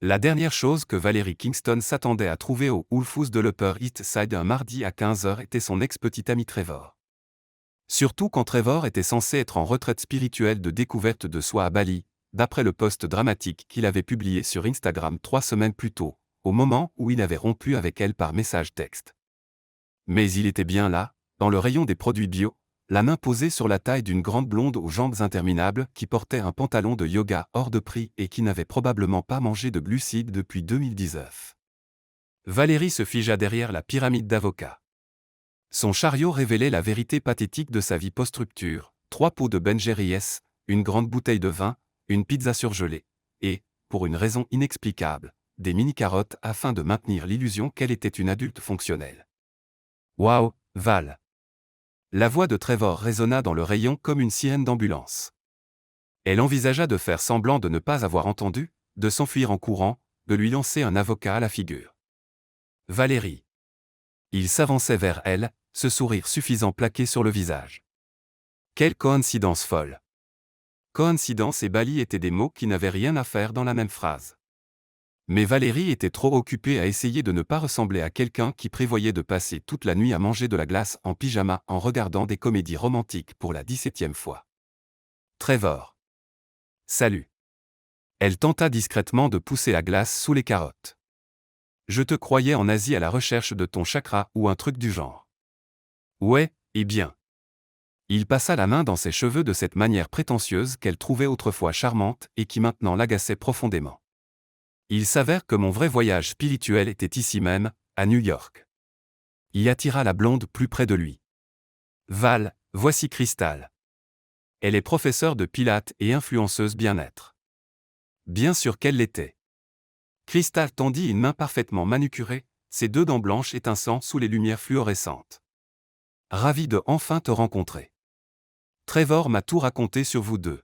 La dernière chose que Valerie Kingston s'attendait à trouver au Whole Foods de l'Upper East Side un mardi à 15h était son ex-petit ami Trevor. Surtout quand Trevor était censé être en retraite spirituelle de découverte de soi à Bali, d'après le post dramatique qu'il avait publié sur Instagram 3 semaines plus tôt, au moment où il avait rompu avec elle par message texte. Mais il était bien là, dans le rayon des produits bio, la main posée sur la taille d'une grande blonde aux jambes interminables qui portait un pantalon de yoga hors de prix et qui n'avait probablement pas mangé de glucides depuis 2019. Valérie se figea derrière la pyramide d'avocats. Son chariot révélait la vérité pathétique de sa vie post-rupture, 3 pots de Ben Jerry's, une grande bouteille de vin, une pizza surgelée, et, pour une raison inexplicable, des mini-carottes afin de maintenir l'illusion qu'elle était une adulte fonctionnelle. Waouh, Val! La voix de Trevor résonna dans le rayon comme une sirène d'ambulance. Elle envisagea de faire semblant de ne pas avoir entendu, de s'enfuir en courant, de lui lancer un avocat à la figure. Valérie. Il s'avançait vers elle, ce sourire suffisant plaqué sur le visage. Quelle coïncidence folle! Coïncidence et Bali étaient des mots qui n'avaient rien à faire dans la même phrase. Mais Valérie était trop occupée à essayer de ne pas ressembler à quelqu'un qui prévoyait de passer toute la nuit à manger de la glace en pyjama en regardant des comédies romantiques pour la 17e fois. Trevor. Salut. Elle tenta discrètement de pousser la glace sous les carottes. Je te croyais en Asie à la recherche de ton chakra ou un truc du genre. Ouais, eh bien. Il passa la main dans ses cheveux de cette manière prétentieuse qu'elle trouvait autrefois charmante et qui maintenant l'agaçait profondément. Il s'avère que mon vrai voyage spirituel était ici même, à New York. Y attira la blonde plus près de lui. Val, voici Crystal. Elle est professeure de pilates et influenceuse bien-être. Bien sûr qu'elle l'était. Crystal tendit une main parfaitement manucurée, ses 2 dents blanches étincelant sous les lumières fluorescentes. Ravi de enfin te rencontrer. Trevor m'a tout raconté sur vous deux.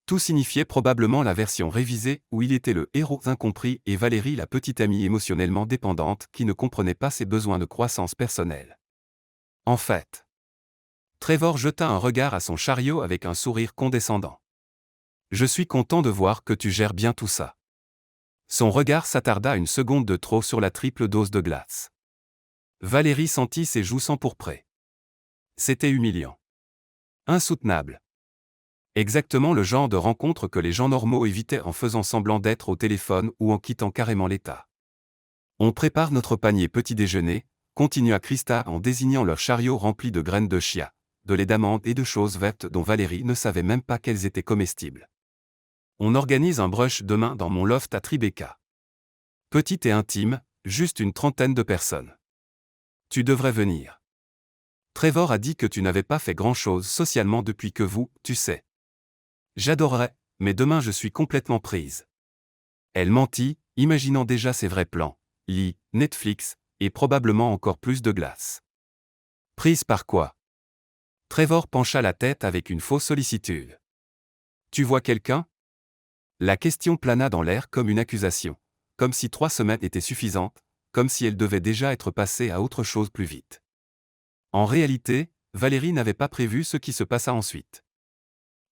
Tout signifiait probablement la version révisée où il était le héros incompris et Valérie la petite amie émotionnellement dépendante qui ne comprenait pas ses besoins de croissance personnelle. En fait, Trevor jeta un regard à son chariot avec un sourire condescendant. Je suis content de voir que tu gères bien tout ça. Son regard s'attarda une seconde de trop sur la triple dose de glace. Valérie sentit ses joues s'empourprer. C'était humiliant. Insoutenable. Exactement le genre de rencontre que les gens normaux évitaient en faisant semblant d'être au téléphone ou en quittant carrément l'état. On prépare notre panier petit déjeuner, continua Christa en désignant leur chariot rempli de graines de chia, de lait d'amande et de choses vertes dont Valérie ne savait même pas qu'elles étaient comestibles. On organise un brunch demain dans mon loft à Tribeca. Petite et intime, juste une trentaine de personnes. Tu devrais venir. Trevor a dit que tu n'avais pas fait grand-chose socialement depuis que vous, tu sais. J'adorerais, mais demain je suis complètement prise. Elle mentit, imaginant déjà ses vrais plans. Lit, Netflix, et probablement encore plus de glace. Prise par quoi? Trevor pencha la tête avec une fausse sollicitude. Tu vois quelqu'un? La question plana dans l'air comme une accusation, comme si 3 semaines étaient suffisantes, comme si elle devait déjà être passée à autre chose plus vite. En réalité, Valérie n'avait pas prévu ce qui se passa ensuite.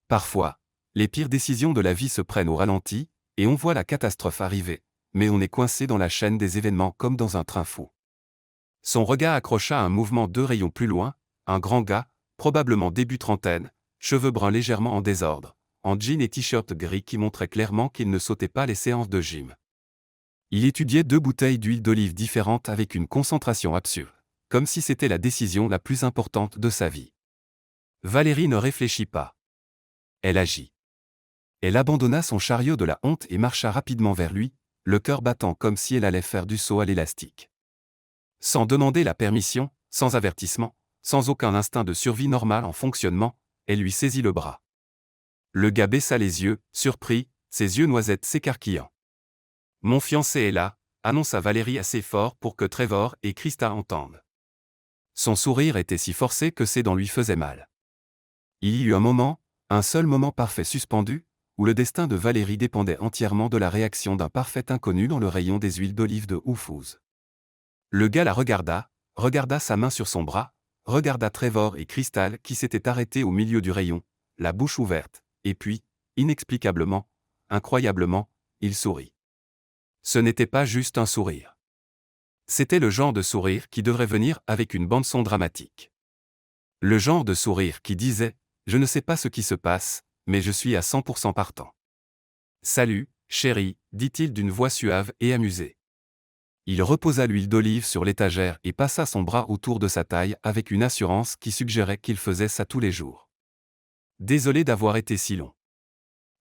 Parfois, les pires décisions de la vie se prennent au ralenti, et on voit la catastrophe arriver, mais on est coincé dans la chaîne des événements comme dans un train fou. Son regard accrocha un mouvement 2 rayons plus loin, un grand gars, probablement début trentaine, cheveux bruns légèrement en désordre, en jean et t-shirt gris qui montrait clairement qu'il ne sautait pas les séances de gym. Il étudiait 2 bouteilles d'huile d'olive différentes avec une concentration absurde, comme si c'était la décision la plus importante de sa vie. Valérie ne réfléchit pas. Elle agit. Elle abandonna son chariot de la honte et marcha rapidement vers lui, le cœur battant comme si elle allait faire du saut à l'élastique. Sans demander la permission, sans avertissement, sans aucun instinct de survie normal en fonctionnement, elle lui saisit le bras. Le gars baissa les yeux, surpris, ses yeux noisettes s'écarquillant. Mon fiancé est là, annonça Valérie assez fort pour que Trevor et Christa entendent. Son sourire était si forcé que ses dents lui faisaient mal. Il y eut un moment, un seul moment parfait suspendu, où le destin de Valérie dépendait entièrement de la réaction d'un parfait inconnu dans le rayon des huiles d'olive de Whole Foods. Le gars la regarda sa main sur son bras, regarda Trevor et Crystal qui s'étaient arrêtés au milieu du rayon, la bouche ouverte, et puis, inexplicablement, incroyablement, il sourit. Ce n'était pas juste un sourire. C'était le genre de sourire qui devrait venir avec une bande-son dramatique. Le genre de sourire qui disait « Je ne sais pas ce qui se passe, mais je suis à 100% partant. » « Salut, chérie, dit-il d'une voix suave et amusée. Il reposa l'huile d'olive sur l'étagère et passa son bras autour de sa taille avec une assurance qui suggérait qu'il faisait ça tous les jours. Désolé d'avoir été si long.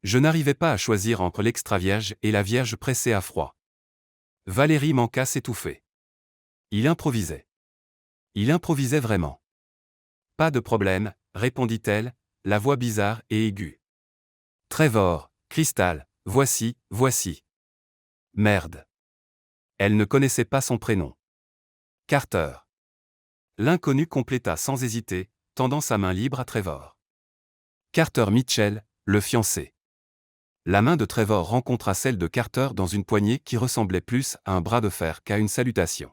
Je n'arrivais pas à choisir entre l'extra vierge et la vierge pressée à froid. Valérie manqua s'étouffer. Il improvisait. Il improvisait vraiment. Pas de problème, répondit-elle, la voix bizarre et aiguë. Trevor, Crystal, voici. Merde. Elle ne connaissait pas son prénom. Carter. L'inconnu compléta sans hésiter, tendant sa main libre à Trevor. Carter Mitchell, le fiancé. La main de Trevor rencontra celle de Carter dans une poignée qui ressemblait plus à un bras de fer qu'à une salutation.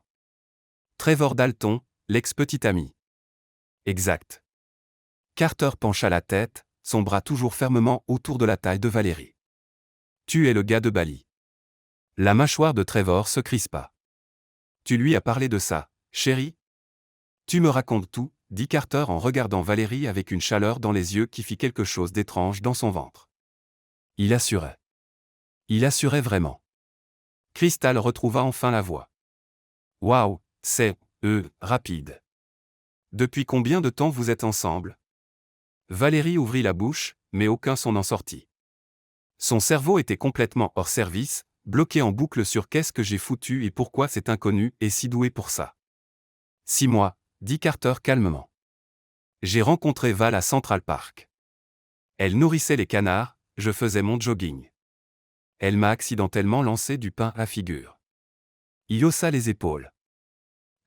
Trevor Dalton, l'ex-petit ami. Exact. Carter pencha la tête, son bras toujours fermement autour de la taille de Valérie. Tu es le gars de Bali. La mâchoire de Trevor se crispa. Tu lui as parlé de ça, chérie? Tu me racontes tout, dit Carter en regardant Valérie avec une chaleur dans les yeux qui fit quelque chose d'étrange dans son ventre. Il assurait. Il assurait vraiment. Crystal retrouva enfin la voix. Waouh, c'est, rapide. Depuis combien de temps vous êtes ensemble? Valérie ouvrit la bouche, mais aucun son n'en sortit. Son cerveau était complètement hors service, bloqué en boucle sur qu'est-ce que j'ai foutu et pourquoi cet inconnu est si doué pour ça. 6 mois, dit Carter calmement. J'ai rencontré Val à Central Park. Elle nourrissait les canards, je faisais mon jogging. Elle m'a accidentellement lancé du pain à figure. Il haussa les épaules.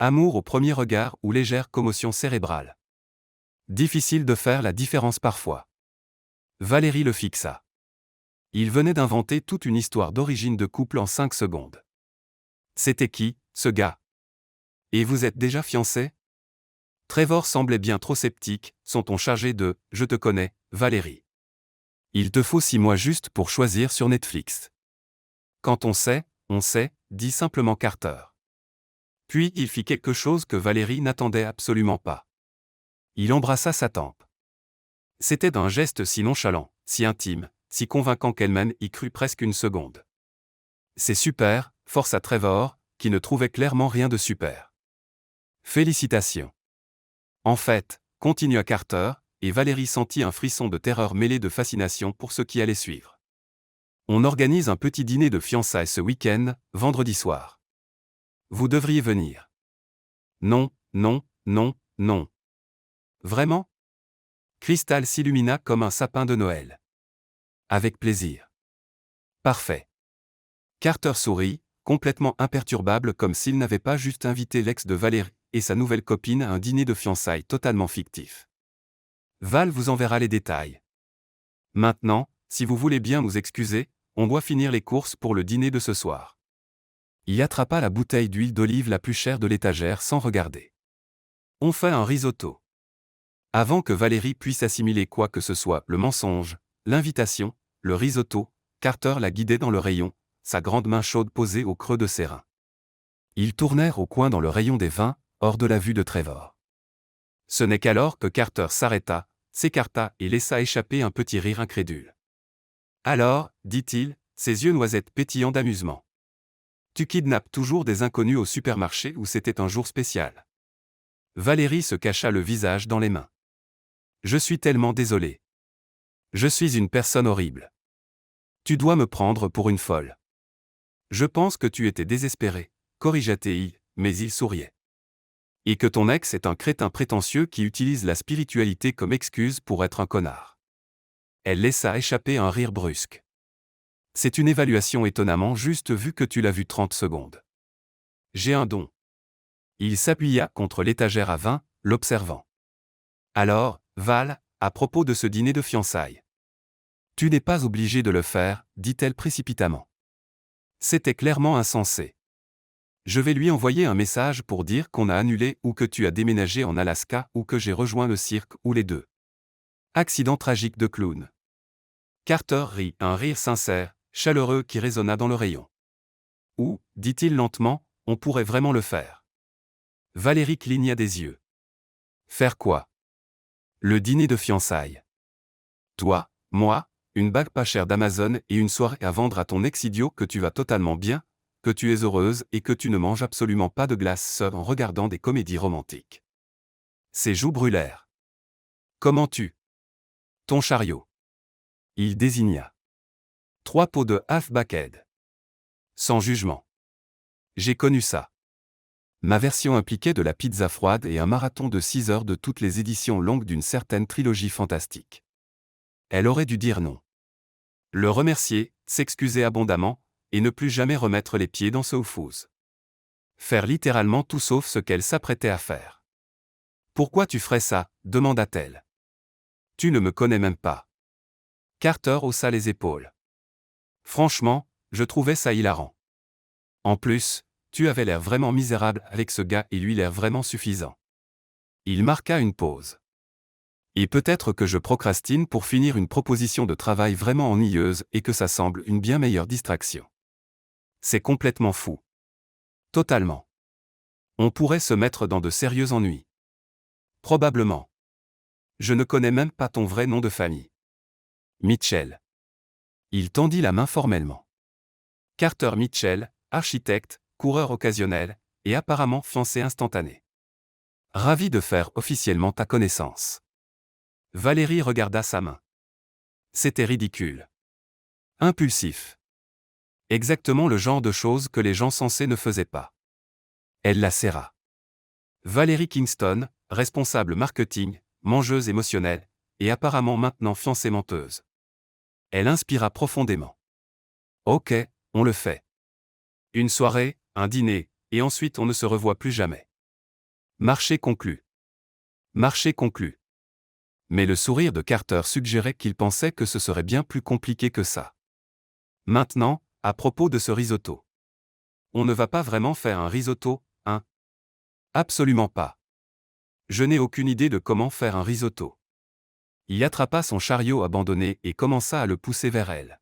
Amour au premier regard ou légère commotion cérébrale. Difficile de faire la différence parfois. Valérie le fixa. Il venait d'inventer toute une histoire d'origine de couple en 5 secondes. C'était qui, ce gars? Et vous êtes déjà fiancés? Trevor semblait bien trop sceptique, son ton chargé de « Je te connais, Valérie. Il te faut 6 mois juste pour choisir sur Netflix. » Quand on sait, dit simplement Carter. Puis il fit quelque chose que Valérie n'attendait absolument pas. Il embrassa sa tempe. C'était d'un geste si nonchalant, si intime, si convaincant qu'elle-même y crut presque une seconde. C'est super, força Trevor, qui ne trouvait clairement rien de super. Félicitations. En fait, continua Carter, et Valérie sentit un frisson de terreur mêlé de fascination pour ce qui allait suivre. On organise un petit dîner de fiançailles ce week-end, vendredi soir. Vous devriez venir. Non. Vraiment? Crystal s'illumina comme un sapin de Noël. Avec plaisir. Parfait. Carter sourit, complètement imperturbable comme s'il n'avait pas juste invité l'ex de Valérie et sa nouvelle copine à un dîner de fiançailles totalement fictif. Val vous enverra les détails. Maintenant, si vous voulez bien nous excuser, on doit finir les courses pour le dîner de ce soir. Il attrapa la bouteille d'huile d'olive la plus chère de l'étagère sans regarder. On fait un risotto. Avant que Valérie puisse assimiler quoi que ce soit, le mensonge, l'invitation, le risotto, Carter la guidait dans le rayon, sa grande main chaude posée au creux de ses reins. Ils tournèrent au coin dans le rayon des vins, hors de la vue de Trevor. Ce n'est qu'alors que Carter s'arrêta, s'écarta et laissa échapper un petit rire incrédule. Alors, dit-il, ses yeux noisettes pétillants d'amusement. Tu kidnappes toujours des inconnus au supermarché ou c'était un jour spécial? Valérie se cacha le visage dans les mains. Je suis tellement désolé. Je suis une personne horrible. Tu dois me prendre pour une folle. Je pense que tu étais désespéré, corrigea-t-il, mais il souriait. Et que ton ex est un crétin prétentieux qui utilise la spiritualité comme excuse pour être un connard. Elle laissa échapper un rire brusque. C'est une évaluation étonnamment juste vu que tu l'as vu 30 secondes. J'ai un don. Il s'appuya contre l'étagère à vin, l'observant. Alors, Val, à propos de ce dîner de fiançailles. Tu n'es pas obligé de le faire, dit-elle précipitamment. C'était clairement insensé. Je vais lui envoyer un message pour dire qu'on a annulé ou que tu as déménagé en Alaska ou que j'ai rejoint le cirque ou les deux. Accident tragique de clown. Carter rit, un rire sincère, chaleureux qui résonna dans le rayon. Ou, dit-il lentement, on pourrait vraiment le faire. Valérie cligna des yeux. Faire quoi? Le dîner de fiançailles. Toi, moi, une bague pas chère d'Amazon et une soirée à vendre à ton ex-idiot que tu vas totalement bien, que tu es heureuse et que tu ne manges absolument pas de glace seule en regardant des comédies romantiques. Ses joues brûlèrent. Comment tu? Ton chariot. Il désigna. 3 pots de Half-Baked. Sans jugement. J'ai connu ça. Ma version impliquait de la pizza froide et un marathon de 6 heures de toutes les éditions longues d'une certaine trilogie fantastique. Elle aurait dû dire non. Le remercier, s'excuser abondamment, et ne plus jamais remettre les pieds dans ce Whole-Foods. Faire littéralement tout sauf ce qu'elle s'apprêtait à faire. Pourquoi tu ferais ça? Demanda-t-elle. Tu ne me connais même pas. Carter haussa les épaules. Franchement, je trouvais ça hilarant. En plus, tu avais l'air vraiment misérable avec ce gars et lui l'air vraiment suffisant. Il marqua une pause. Et peut-être que je procrastine pour finir une proposition de travail vraiment ennuyeuse et que ça semble une bien meilleure distraction. C'est complètement fou. Totalement. On pourrait se mettre dans de sérieux ennuis. Probablement. Je ne connais même pas ton vrai nom de famille. Mitchell. Il tendit la main formellement. Carter Mitchell, architecte, coureur occasionnel, et apparemment fiancé instantané. Ravi de faire officiellement ta connaissance. Valérie regarda sa main. C'était ridicule. Impulsif. Exactement le genre de choses que les gens sensés ne faisaient pas. Elle la serra. Valérie Kingston, responsable marketing, mangeuse émotionnelle, et apparemment maintenant fiancée menteuse. Elle inspira profondément. Ok, on le fait. Une soirée, un dîner, et ensuite on ne se revoit plus jamais. Marché conclu. Marché conclu. Mais le sourire de Carter suggérait qu'il pensait que ce serait bien plus compliqué que ça. Maintenant, à propos de ce risotto. On ne va pas vraiment faire un risotto, hein? Absolument pas. Je n'ai aucune idée de comment faire un risotto. Il attrapa son chariot abandonné et commença à le pousser vers elle.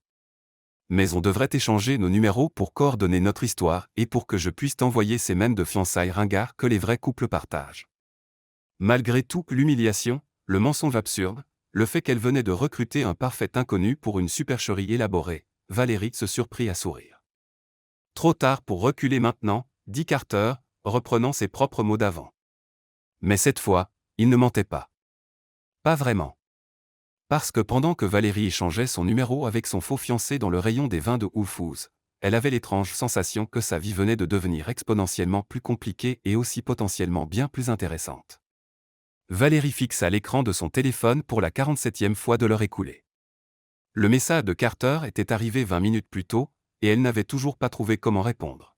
Mais on devrait échanger nos numéros pour coordonner notre histoire et pour que je puisse t'envoyer ces mèmes de fiançailles ringards que les vrais couples partagent. Malgré tout, l'humiliation, le mensonge absurde, le fait qu'elle venait de recruter un parfait inconnu pour une supercherie élaborée, Valérie se surprit à sourire. Trop tard pour reculer maintenant, dit Carter, reprenant ses propres mots d'avant. Mais cette fois, il ne mentait pas. Pas vraiment. Parce que pendant que Valérie échangeait son numéro avec son faux fiancé dans le rayon des vins de Whole-Foods, elle avait l'étrange sensation que sa vie venait de devenir exponentiellement plus compliquée et aussi potentiellement bien plus intéressante. Valérie fixa l'écran de son téléphone pour la 47e fois de l'heure écoulée. Le message de Carter était arrivé 20 minutes plus tôt, et elle n'avait toujours pas trouvé comment répondre.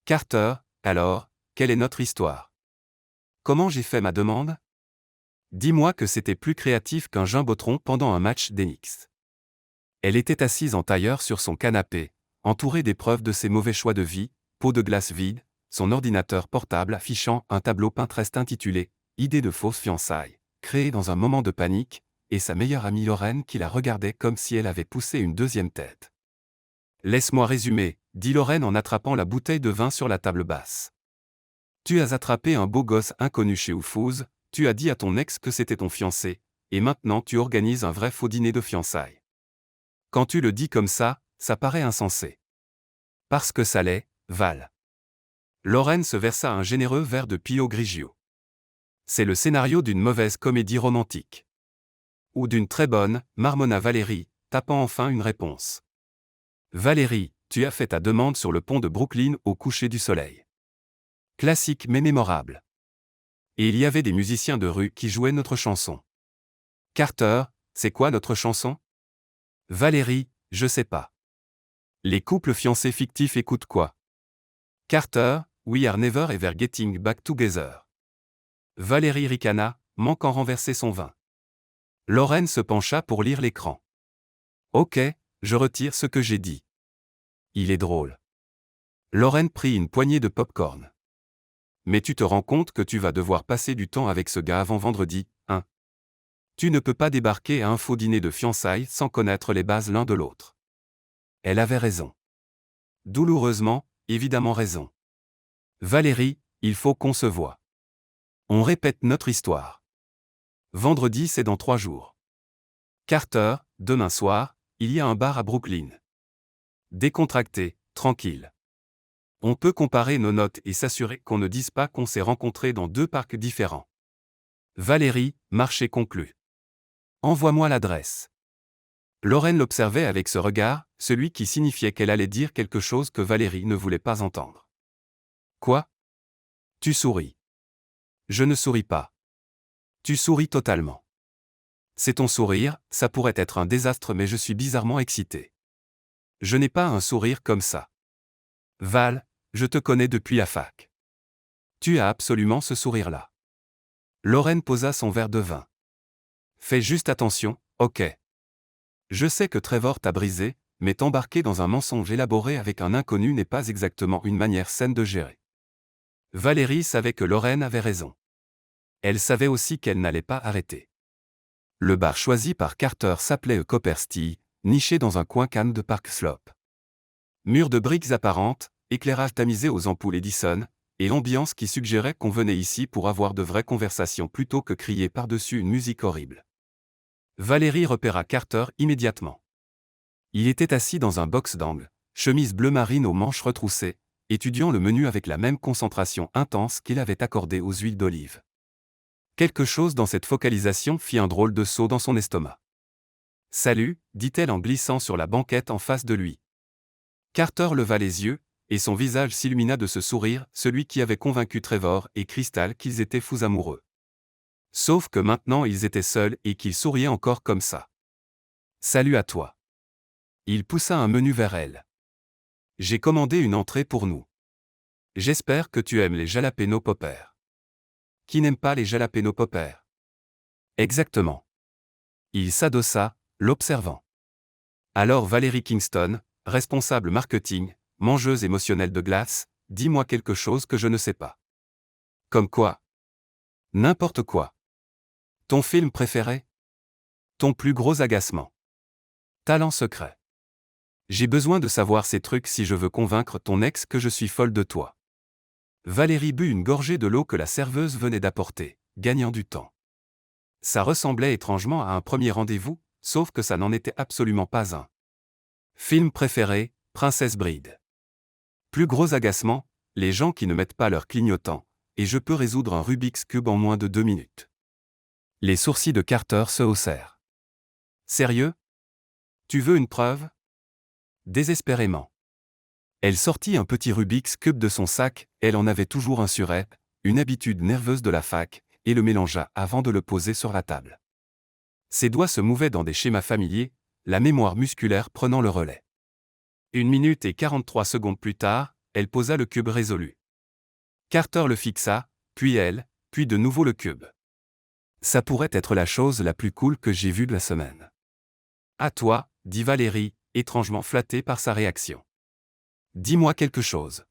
Carter, alors, quelle est notre histoire? Comment j'ai fait ma demande? Dis-moi que c'était plus créatif qu'un jumbotron pendant un match d'Enix. Elle était assise en tailleur sur son canapé, entourée des preuves de ses mauvais choix de vie, pot de glace vide, son ordinateur portable affichant un tableau Pinterest intitulé « Idée de fausse fiançailles », créé dans un moment de panique, et sa meilleure amie Lorraine qui la regardait comme si elle avait poussé une deuxième tête. « Laisse-moi résumer, » dit Lorraine en attrapant la bouteille de vin sur la table basse. « Tu as attrapé un beau gosse inconnu chez Whole-Foods, tu as dit à ton ex que c'était ton fiancé, et maintenant tu organises un vrai faux dîner de fiançailles. Quand tu le dis comme ça paraît insensé. Parce que ça l'est, Val. » Lorraine se versa un généreux verre de Pio Grigio. C'est le scénario d'une mauvaise comédie romantique. Ou d'une très bonne, marmonna Valérie, tapant enfin une réponse. Valérie, tu as fait ta demande sur le pont de Brooklyn au coucher du soleil. Classique mais mémorable. Et il y avait des musiciens de rue qui jouaient notre chanson. Carter, c'est quoi notre chanson? Valérie, je sais pas. Les couples fiancés fictifs écoutent quoi? Carter, We are never ever getting back together. Valérie ricana, manquant renverser son vin. Lorraine se pencha pour lire l'écran. Ok, je retire ce que j'ai dit. Il est drôle. Lorraine prit une poignée de pop-corn. Mais tu te rends compte que tu vas devoir passer du temps avec ce gars avant vendredi, hein? Tu ne peux pas débarquer à un faux dîner de fiançailles sans connaître les bases l'un de l'autre. Elle avait raison. Douloureusement, évidemment raison. Valérie, il faut qu'on se voie. On répète notre histoire. Vendredi, c'est dans 3 jours. Carter, demain soir, il y a un bar à Brooklyn. Décontracté, tranquille. On peut comparer nos notes et s'assurer qu'on ne dise pas qu'on s'est rencontrés dans 2 parcs différents. Valérie, marché conclu. Envoie-moi l'adresse. Lorraine l'observait avec ce regard, celui qui signifiait qu'elle allait dire quelque chose que Valérie ne voulait pas entendre. Quoi? Tu souris. Je ne souris pas. Tu souris totalement. C'est ton sourire, ça pourrait être un désastre mais je suis bizarrement excité. Je n'ai pas un sourire comme ça. Val, je te connais depuis la fac. Tu as absolument ce sourire-là. Lorraine posa son verre de vin. Fais juste attention, ok. Je sais que Trevor t'a brisé, mais t'embarquer dans un mensonge élaboré avec un inconnu n'est pas exactement une manière saine de gérer. Valérie savait que Lorraine avait raison. Elle savait aussi qu'elle n'allait pas arrêter. Le bar choisi par Carter s'appelait A Copperstee, niché dans un coin calme de Park Slope. Murs de briques apparentes, éclairage tamisé aux ampoules Edison, et ambiance qui suggérait qu'on venait ici pour avoir de vraies conversations plutôt que crier par-dessus une musique horrible. Valérie repéra Carter immédiatement. Il était assis dans un box d'angle, chemise bleu marine aux manches retroussées, étudiant le menu avec la même concentration intense qu'il avait accordée aux huiles d'olive. Quelque chose dans cette focalisation fit un drôle de saut dans son estomac. « Salut », dit-elle en glissant sur la banquette en face de lui. Carter leva les yeux, et son visage s'illumina de ce sourire, celui qui avait convaincu Trevor et Crystal qu'ils étaient fous amoureux. Sauf que maintenant ils étaient seuls et qu'ils souriaient encore comme ça. « Salut à toi. » Il poussa un menu vers elle. « J'ai commandé une entrée pour nous. J'espère que tu aimes les jalapeno poppers. » Qui n'aime pas les jalapeno poppers? Exactement. Il s'adossa, l'observant. Alors Valérie Kingston, responsable marketing, mangeuse émotionnelle de glace, dis-moi quelque chose que je ne sais pas. Comme quoi? N'importe quoi. Ton film préféré? Ton plus gros agacement? Talent secret. J'ai besoin de savoir ces trucs si je veux convaincre ton ex que je suis folle de toi. Valérie but une gorgée de l'eau que la serveuse venait d'apporter, gagnant du temps. Ça ressemblait étrangement à un premier rendez-vous, sauf que ça n'en était absolument pas un. Film préféré, Princesse Bride. Plus gros agacement, les gens qui ne mettent pas leur clignotant, et je peux résoudre un Rubik's Cube en moins de 2 minutes. Les sourcils de Carter se haussèrent. Sérieux? Tu veux une preuve? Désespérément. Elle sortit un petit Rubik's Cube de son sac, elle en avait toujours un sur elle, une habitude nerveuse de la fac, et le mélangea avant de le poser sur la table. Ses doigts se mouvaient dans des schémas familiers, la mémoire musculaire prenant le relais. 1 minute et 43 secondes plus tard, elle posa le cube résolu. Carter le fixa, puis elle, puis de nouveau le cube. Ça pourrait être la chose la plus cool que j'ai vue de la semaine. À toi, dit Valérie, étrangement flattée par sa réaction. Dis-moi quelque chose.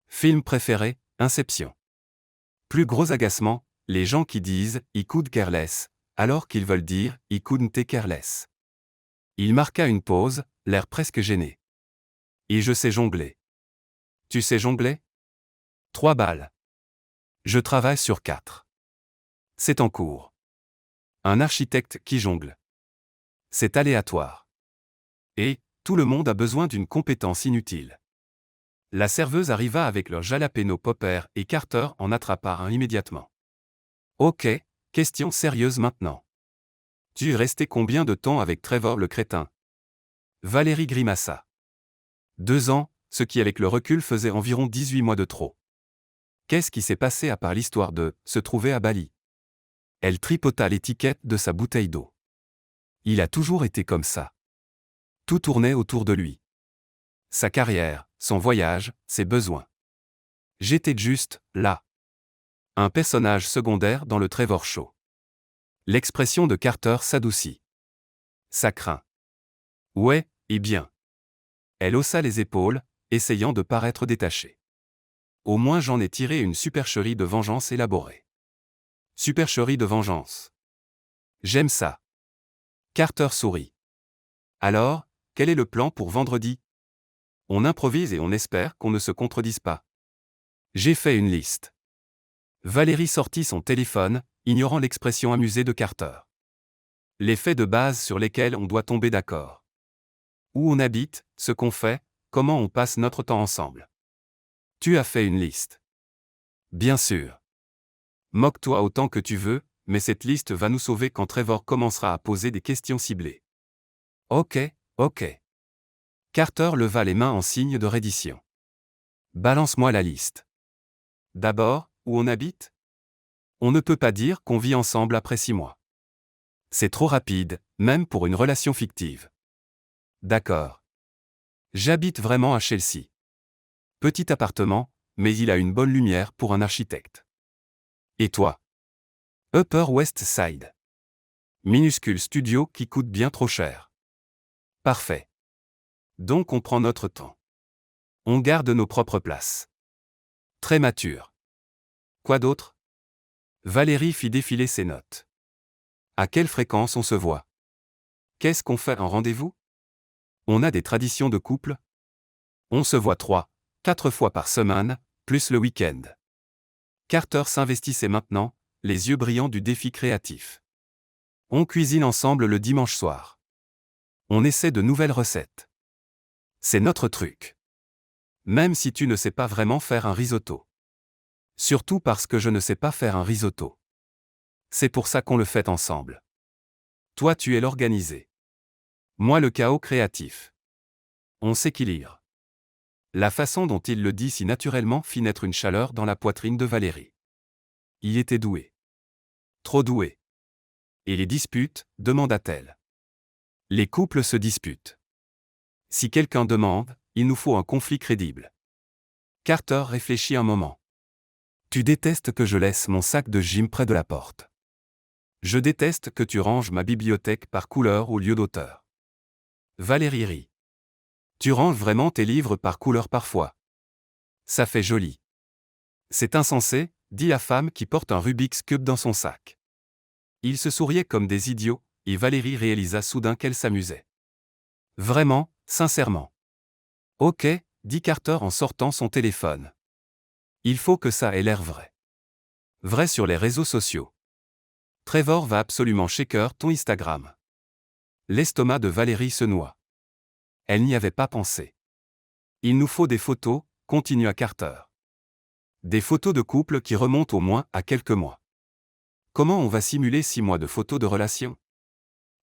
Film préféré, Inception. Plus gros agacement, les gens qui disent « I could care less », alors qu'ils veulent dire « I couldn't care less ». Il marqua une pause, l'air presque gêné. Et je sais jongler. Tu sais jongler? 3 balles. Je travaille sur 4. C'est en cours. Un architecte qui jongle. C'est aléatoire. Et, tout le monde a besoin d'une compétence inutile. La serveuse arriva avec leur jalapeno popper et Carter en attrapa un immédiatement. Ok, question sérieuse maintenant. Tu es resté combien de temps avec Trevor le crétin? Valérie grimaça. 2 ans, ce qui avec le recul faisait environ 18 mois de trop. Qu'est-ce qui s'est passé à part l'histoire de « se trouver à Bali » Elle tripota l'étiquette de sa bouteille d'eau. Il a toujours été comme ça. Tout tournait autour de lui. Sa carrière, son voyage, ses besoins. J'étais juste là. Un personnage secondaire dans le Trevor Show. L'expression de Carter s'adoucit. Ça craint. Ouais, eh bien. Elle haussa les épaules, essayant de paraître détachée. Au moins j'en ai tiré une supercherie de vengeance élaborée. Supercherie de vengeance. J'aime ça. Carter sourit. Alors, quel est le plan pour vendredi? On improvise et on espère qu'on ne se contredise pas. J'ai fait une liste. Valérie sortit son téléphone, ignorant l'expression amusée de Carter. Les faits de base sur lesquels on doit tomber d'accord. Où on habite, ce qu'on fait, comment on passe notre temps ensemble. Tu as fait une liste. Bien sûr. Moque-toi autant que tu veux, mais cette liste va nous sauver quand Trevor commencera à poser des questions ciblées. Ok. Carter leva les mains en signe de reddition. Balance-moi la liste. D'abord, où on habite ? On ne peut pas dire qu'on vit ensemble après 6 mois. C'est trop rapide, même pour une relation fictive. D'accord. J'habite vraiment à Chelsea. Petit appartement, mais il a une bonne lumière pour un architecte. Et toi ? Upper West Side. Minuscule studio qui coûte bien trop cher. Parfait. Donc on prend notre temps. On garde nos propres places. Très mature. Quoi d'autre ? Valérie fit défiler ses notes. À quelle fréquence on se voit ? Qu'est-ce qu'on fait en rendez-vous ? On a des traditions de couple ? On se voit 3, 4 fois par semaine, plus le week-end. Carter s'investissait maintenant, les yeux brillants du défi créatif. On cuisine ensemble le dimanche soir. On essaie de nouvelles recettes. C'est notre truc. Même si tu ne sais pas vraiment faire un risotto. Surtout parce que je ne sais pas faire un risotto. C'est pour ça qu'on le fait ensemble. Toi tu es l'organisé. Moi le chaos créatif. On s'équilibre. La façon dont il le dit si naturellement fit naître une chaleur dans la poitrine de Valérie. Il était doué. Trop doué. Et les disputes, demanda-t-elle. Les couples se disputent. Si quelqu'un demande, il nous faut un conflit crédible. Carter réfléchit un moment. Tu détestes que je laisse mon sac de gym près de la porte. Je déteste que tu ranges ma bibliothèque par couleur ou lieu d'auteur. Valérie rit. Tu ranges vraiment tes livres par couleur parfois. Ça fait joli. C'est insensé, dit la femme qui porte un Rubik's Cube dans son sac. Ils se souriaient comme des idiots, et Valérie réalisa soudain qu'elle s'amusait. Vraiment, sincèrement. Ok, dit Carter en sortant son téléphone. Il faut que ça ait l'air vrai. Vrai sur les réseaux sociaux. Trevor va absolument shaker ton Instagram. L'estomac de Valérie se noie. Elle n'y avait pas pensé. Il nous faut des photos, continua Carter. Des photos de couple qui remontent au moins à quelques mois. Comment on va simuler 6 mois de photos de relation ?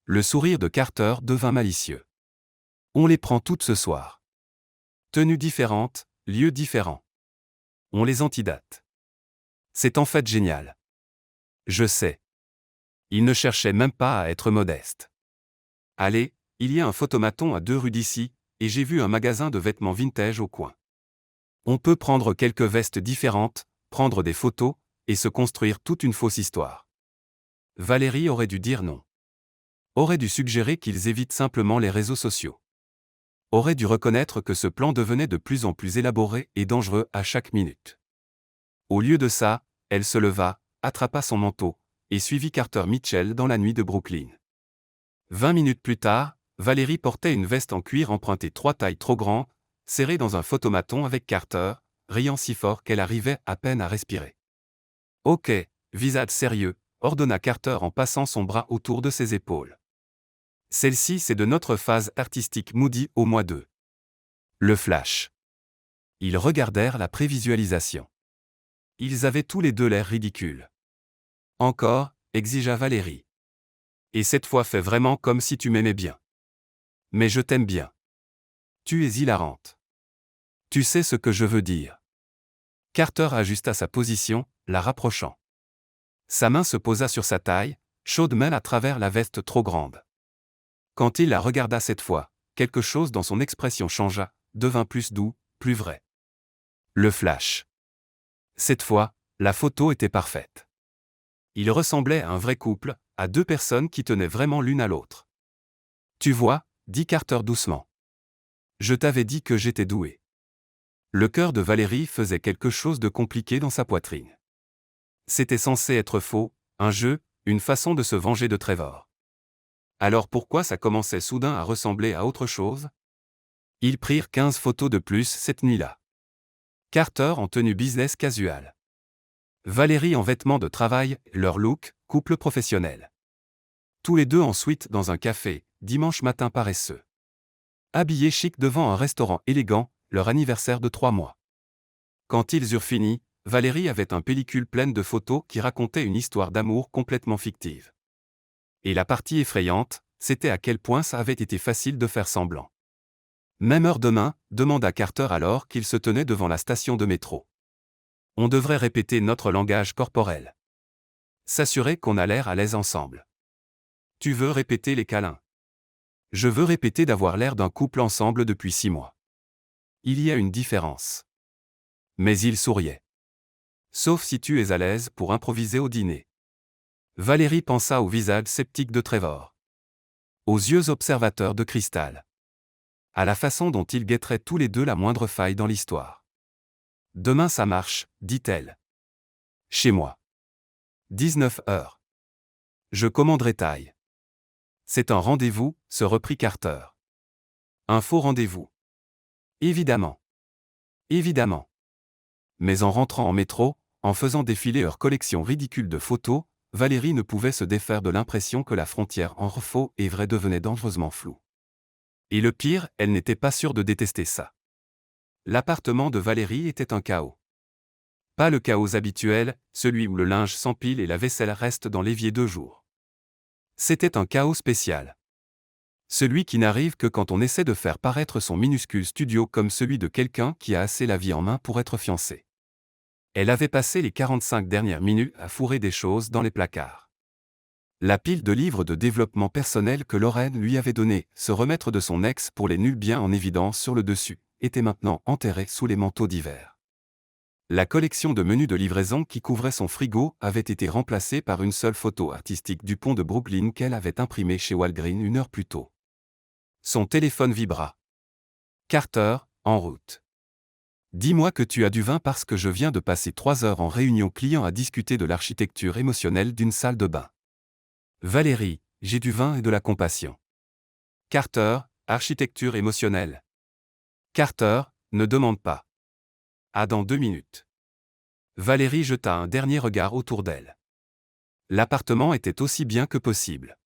Le sourire de Carter devint malicieux. On les prend toutes ce soir. Tenues différentes, lieux différents. On les antidate. C'est en fait génial. Je sais. Il ne cherchait même pas à être modeste. Allez, il y a un photomaton à 2 rues d'ici, et j'ai vu un magasin de vêtements vintage au coin. On peut prendre quelques vestes différentes, prendre des photos, et se construire toute une fausse histoire. Valérie aurait dû dire non. Aurait dû suggérer qu'ils évitent simplement les réseaux sociaux. Aurait dû reconnaître que ce plan devenait de plus en plus élaboré et dangereux à chaque minute. Au lieu de ça, elle se leva, attrapa son manteau, et suivit Carter Mitchell dans la nuit de Brooklyn. 20 minutes plus tard, Valérie portait une veste en cuir empruntée 3 tailles trop grand, serrée dans un photomaton avec Carter, riant si fort qu'elle arrivait à peine à respirer. Ok, visage sérieux, ordonna Carter en passant son bras autour de ses épaules. Celle-ci c'est de notre phase artistique Moody au mois 2. Le flash. Ils regardèrent la prévisualisation. Ils avaient tous les deux l'air ridicules. Encore, exigea Valérie. Et cette fois fais vraiment comme si tu m'aimais bien. Mais je t'aime bien. Tu es hilarante. Tu sais ce que je veux dire. Carter ajusta sa position, la rapprochant. Sa main se posa sur sa taille, chaude même à travers la veste trop grande. Quand il la regarda cette fois, quelque chose dans son expression changea, devint plus doux, plus vrai. Le flash. Cette fois, la photo était parfaite. Il ressemblait à un vrai couple, à 2 personnes qui tenaient vraiment l'une à l'autre. Tu vois, dit Carter doucement. Je t'avais dit que j'étais doué. Le cœur de Valérie faisait quelque chose de compliqué dans sa poitrine. C'était censé être faux, un jeu, une façon de se venger de Trevor. Alors pourquoi ça commençait soudain à ressembler à autre chose ? Ils prirent 15 photos de plus cette nuit-là. Carter en tenue business casual. Valérie en vêtements de travail, leur look, couple professionnel. Tous les deux en suite dans un café, dimanche matin paresseux. Habillés chic devant un restaurant élégant, leur anniversaire de 3 mois. Quand ils eurent fini, Valérie avait un pellicule pleine de photos qui racontaient une histoire d'amour complètement fictive. Et la partie effrayante, c'était à quel point ça avait été facile de faire semblant. Même heure demain, demanda Carter alors qu'il se tenait devant la station de métro. On devrait répéter notre langage corporel. S'assurer qu'on a l'air à l'aise ensemble. Tu veux répéter les câlins? Je veux répéter d'avoir l'air d'un couple ensemble depuis 6 mois. Il y a une différence. Mais il souriait. Sauf si tu es à l'aise pour improviser au dîner. Valérie pensa au visage sceptique de Trevor. Aux yeux observateurs de cristal. À la façon dont ils guetteraient tous les deux la moindre faille dans l'histoire. Demain ça marche, dit-elle. Chez moi. 19 heures. Je commanderai taille. C'est un rendez-vous, se reprit Carter. Un faux rendez-vous. Évidemment. Évidemment. Mais en rentrant en métro, en faisant défiler leur collection ridicule de photos, Valérie ne pouvait se défaire de l'impression que la frontière entre faux et vrai devenait dangereusement floue. Et le pire, elle n'était pas sûre de détester ça. L'appartement de Valérie était un chaos. Pas le chaos habituel, celui où le linge s'empile et la vaisselle reste dans l'évier 2 jours. C'était un chaos spécial. Celui qui n'arrive que quand on essaie de faire paraître son minuscule studio comme celui de quelqu'un qui a assez la vie en main pour être fiancé. Elle avait passé les 45 dernières minutes à fourrer des choses dans les placards. La pile de livres de développement personnel que Lorraine lui avait donné, se remettre de son ex pour les nuls bien en évidence sur le dessus, était maintenant enterrée sous les manteaux d'hiver. La collection de menus de livraison qui couvrait son frigo avait été remplacée par une seule photo artistique du pont de Brooklyn qu'elle avait imprimée chez Walgreen 1 heure plus tôt. Son téléphone vibra. Carter, en route. Dis-moi que tu as du vin parce que je viens de passer 3 heures en réunion client à discuter de l'architecture émotionnelle d'une salle de bain. Valérie, j'ai du vin et de la compassion. Carter, architecture émotionnelle. Carter, ne demande pas. Ah, dans 2 minutes. Valérie jeta un dernier regard autour d'elle. L'appartement était aussi bien que possible.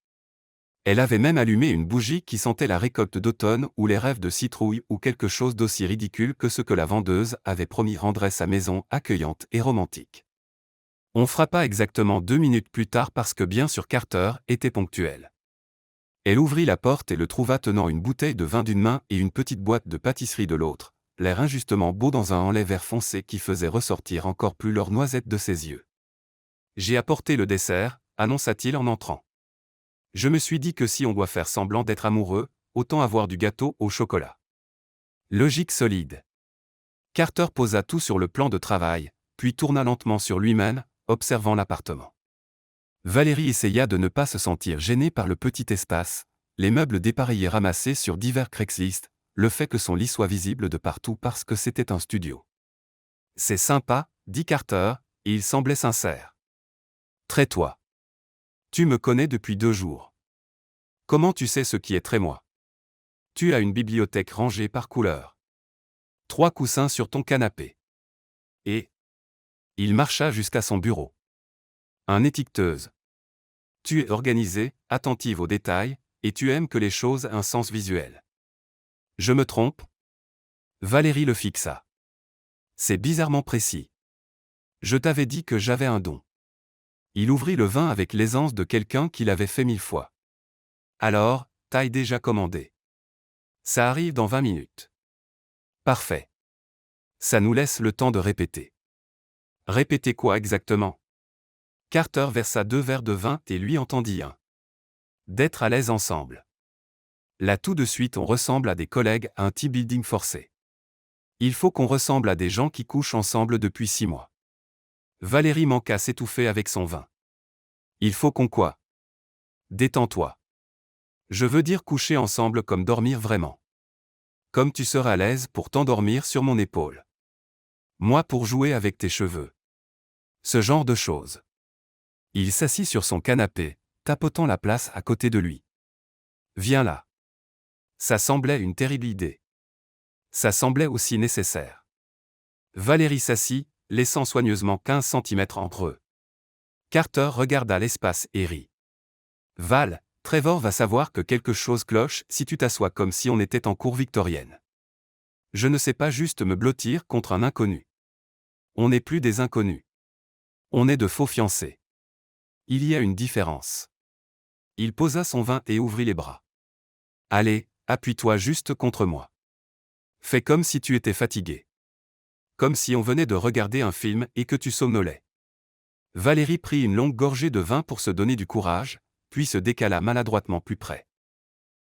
Elle avait même allumé une bougie qui sentait la récolte d'automne ou les rêves de citrouille ou quelque chose d'aussi ridicule que ce que la vendeuse avait promis rendrait sa maison accueillante et romantique. On frappa exactement 2 minutes plus tard parce que bien sûr Carter était ponctuel. Elle ouvrit la porte et le trouva tenant une bouteille de vin d'une main et une petite boîte de pâtisserie de l'autre, l'air injustement beau dans un enlait vert foncé qui faisait ressortir encore plus leur noisette de ses yeux. J'ai apporté le dessert, annonça-t-il en entrant. Je me suis dit que si on doit faire semblant d'être amoureux, autant avoir du gâteau au chocolat. Logique solide. Carter posa tout sur le plan de travail, puis tourna lentement sur lui-même, observant l'appartement. Valérie essaya de ne pas se sentir gênée par le petit espace, les meubles dépareillés ramassés sur divers Craigslist, le fait que son lit soit visible de partout parce que c'était un studio. C'est sympa, dit Carter, et il semblait sincère. Très toi. Tu me connais depuis 2 jours. Comment tu sais ce qui est très moi? Tu as une bibliothèque rangée par couleur. 3 coussins sur ton canapé. Et il marcha jusqu'à son bureau. Un étiqueteuse. Tu es organisée, attentive aux détails, et tu aimes que les choses aient un sens visuel. Je me trompe? Valérie le fixa. C'est bizarrement précis. Je t'avais dit que j'avais un don. Il ouvrit le vin avec l'aisance de quelqu'un qui l'avait fait 1000 fois. Alors, taille déjà commandée. Ça arrive dans 20 minutes. Parfait. Ça nous laisse le temps de répéter. Répéter quoi exactement? Carter versa 2 verres de vin et lui entendit un. D'être à l'aise ensemble. Là tout de suite on ressemble à des collègues à un team building forcé. Il faut qu'on ressemble à des gens qui couchent ensemble depuis 6 mois. Valérie manqua s'étouffer avec son vin. Il faut qu'on quoi? Détends-toi. Je veux dire coucher ensemble comme dormir vraiment. Comme tu seras à l'aise pour t'endormir sur mon épaule. Moi pour jouer avec tes cheveux. Ce genre de choses. Il s'assit sur son canapé, tapotant la place à côté de lui. Viens là. Ça semblait une terrible idée. Ça semblait aussi nécessaire. Valérie s'assit, laissant soigneusement 15 centimètres entre eux. Carter regarda l'espace et rit. Val, Trevor va savoir que quelque chose cloche si tu t'assois comme si on était en cour victorienne. Je ne sais pas juste me blottir contre un inconnu. On n'est plus des inconnus. On est de faux fiancés. Il y a une différence. Il posa son vin et ouvrit les bras. Allez, appuie-toi juste contre moi. Fais comme si tu étais fatigué. Comme si on venait de regarder un film et que tu somnolais. Valérie prit une longue gorgée de vin pour se donner du courage, puis se décala maladroitement plus près.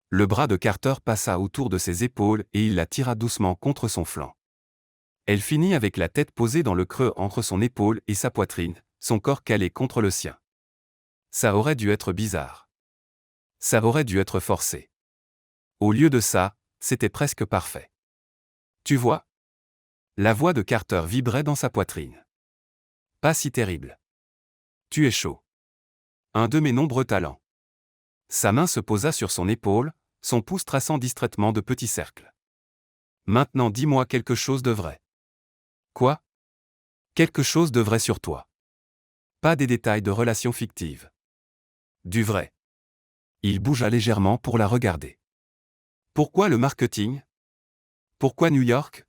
Le bras de Carter passa autour de ses épaules et il la tira doucement contre son flanc. Elle finit avec la tête posée dans le creux entre son épaule et sa poitrine, son corps calé contre le sien. Ça aurait dû être bizarre. Ça aurait dû être forcé. Au lieu de ça, c'était presque parfait. Tu vois ? La voix de Carter vibrait dans sa poitrine. Pas si terrible. Tu es chaud. Un de mes nombreux talents. Sa main se posa sur son épaule, son pouce traçant distraitement de petits cercles. Maintenant dis-moi quelque chose de vrai. Quoi ? Quelque chose de vrai sur toi. Pas des détails de relations fictives. Du vrai. Il bougea légèrement pour la regarder. Pourquoi le marketing ? Pourquoi New York ?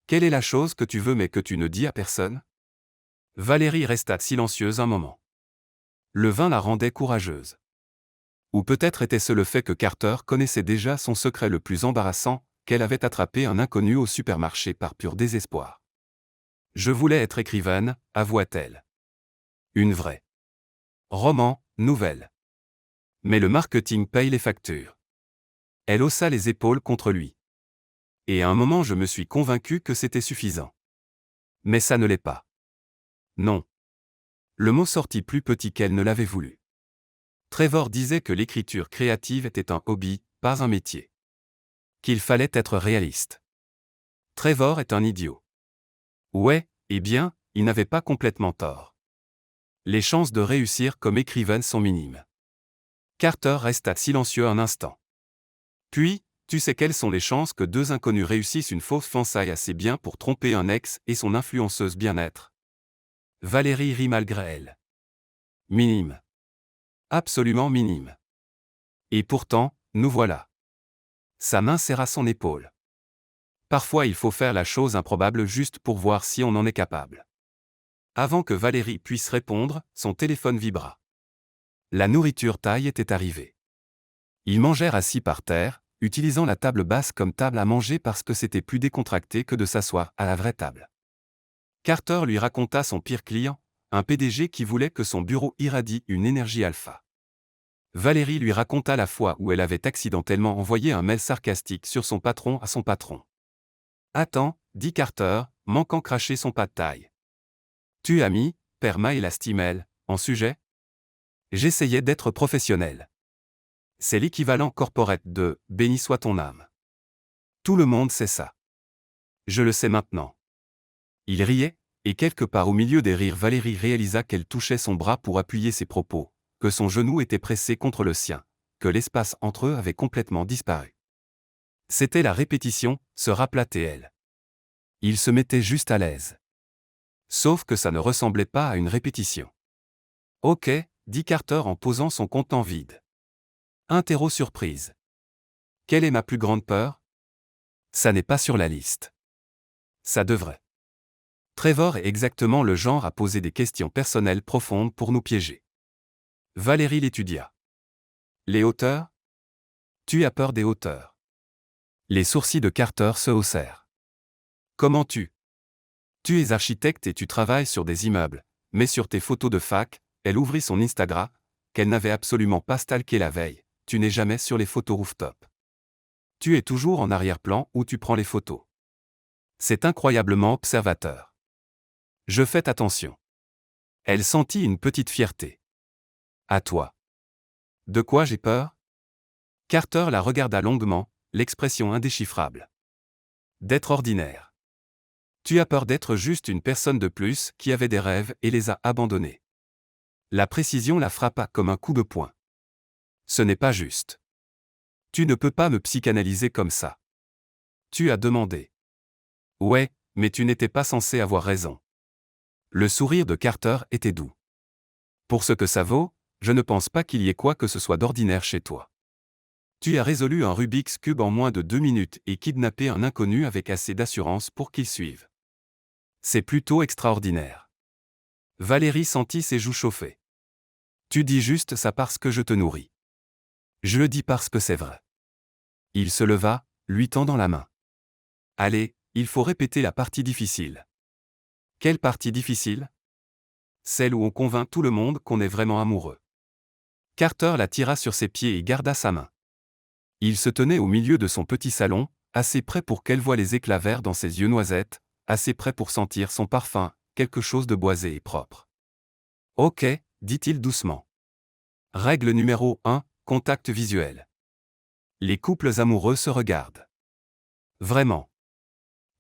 Quelle est la chose que tu veux mais que tu ne dis à personne ? Valérie resta silencieuse un moment. Le vin la rendait courageuse. Ou peut-être était-ce le fait que Carter connaissait déjà son secret le plus embarrassant, qu'elle avait attrapé un inconnu au supermarché par pur désespoir. Je voulais être écrivaine, avoua-t-elle. Une vraie. Roman, nouvelle. Mais le marketing paye les factures. Elle haussa les épaules contre lui. Et à un moment je me suis convaincu que c'était suffisant. Mais ça ne l'est pas. Non. Le mot sortit plus petit qu'elle ne l'avait voulu. Trevor disait que l'écriture créative était un hobby, pas un métier. Qu'il fallait être réaliste. Trevor est un idiot. Ouais, eh bien, il n'avait pas complètement tort. Les chances de réussir comme écrivaine sont minimes. Carter resta silencieux un instant. Puis, tu sais quelles sont les chances que deux inconnus réussissent une fausse fiançaille assez bien pour tromper un ex et son influenceuse bien-être ? Valérie rit malgré elle. Minime. Absolument minime. Et pourtant, nous voilà. Sa main serra son épaule. Parfois il faut faire la chose improbable juste pour voir si on en est capable. Avant que Valérie puisse répondre, son téléphone vibra. La nourriture thaï était arrivée. Ils mangèrent assis par terre, utilisant la table basse comme table à manger parce que c'était plus décontracté que de s'asseoir à la vraie table. Carter lui raconta son pire client, un PDG qui voulait que son bureau irradie une énergie alpha. Valérie lui raconta la fois où elle avait accidentellement envoyé un mail sarcastique sur son patron à son patron. « Attends, dit Carter, manquant cracher son pas de taille. Tu as mis, per mail la stimel, en sujet ? J'essayais d'être professionnel. C'est l'équivalent corporate de « béni soit ton âme ». Tout le monde sait ça. Je le sais maintenant. Il riait, et quelque part au milieu des rires Valérie réalisa qu'elle touchait son bras pour appuyer ses propos, que son genou était pressé contre le sien, que l'espace entre eux avait complètement disparu. C'était la répétition, se rappela-t-elle. Il se mettait juste à l'aise. Sauf que ça ne ressemblait pas à une répétition. Ok, dit Carter en posant son contenant vide. Interro surprise. Quelle est ma plus grande peur ? Ça n'est pas sur la liste. Ça devrait. Trevor est exactement le genre à poser des questions personnelles profondes pour nous piéger. Valérie l'étudia. Les hauteurs ? Tu as peur des hauteurs. Les sourcils de Carter se haussèrent. Comment tu es architecte et tu travailles sur des immeubles, mais sur tes photos de fac, elle ouvrit son Instagram, qu'elle n'avait absolument pas stalké la veille, tu n'es jamais sur les photos rooftop. Tu es toujours en arrière-plan où tu prends les photos. C'est incroyablement observateur. Je fais attention. Elle sentit une petite fierté. À toi. De quoi j'ai peur ? Carter la regarda longuement, l'expression indéchiffrable. D'être ordinaire. Tu as peur d'être juste une personne de plus qui avait des rêves et les a abandonnés. La précision la frappa comme un coup de poing. Ce n'est pas juste. Tu ne peux pas me psychanalyser comme ça. Tu as demandé. Ouais, mais tu n'étais pas censé avoir raison. Le sourire de Carter était doux. Pour ce que ça vaut, je ne pense pas qu'il y ait quoi que ce soit d'ordinaire chez toi. Tu as résolu un Rubik's Cube en moins de 2 minutes et kidnappé un inconnu avec assez d'assurance pour qu'il suive. C'est plutôt extraordinaire. Valérie sentit ses joues chauffer. Tu dis juste ça parce que je te nourris. Je le dis parce que c'est vrai. Il se leva, lui tendant la main. Allez, il faut répéter la partie difficile. Quelle partie difficile? Celle où on convainc tout le monde qu'on est vraiment amoureux. Carter la tira sur ses pieds et garda sa main. Il se tenait au milieu de son petit salon, assez près pour qu'elle voie les éclats verts dans ses yeux noisettes, assez près pour sentir son parfum, quelque chose de boisé et propre. Ok, dit-il doucement. Règle numéro 1, contact visuel. Les couples amoureux se regardent. Vraiment.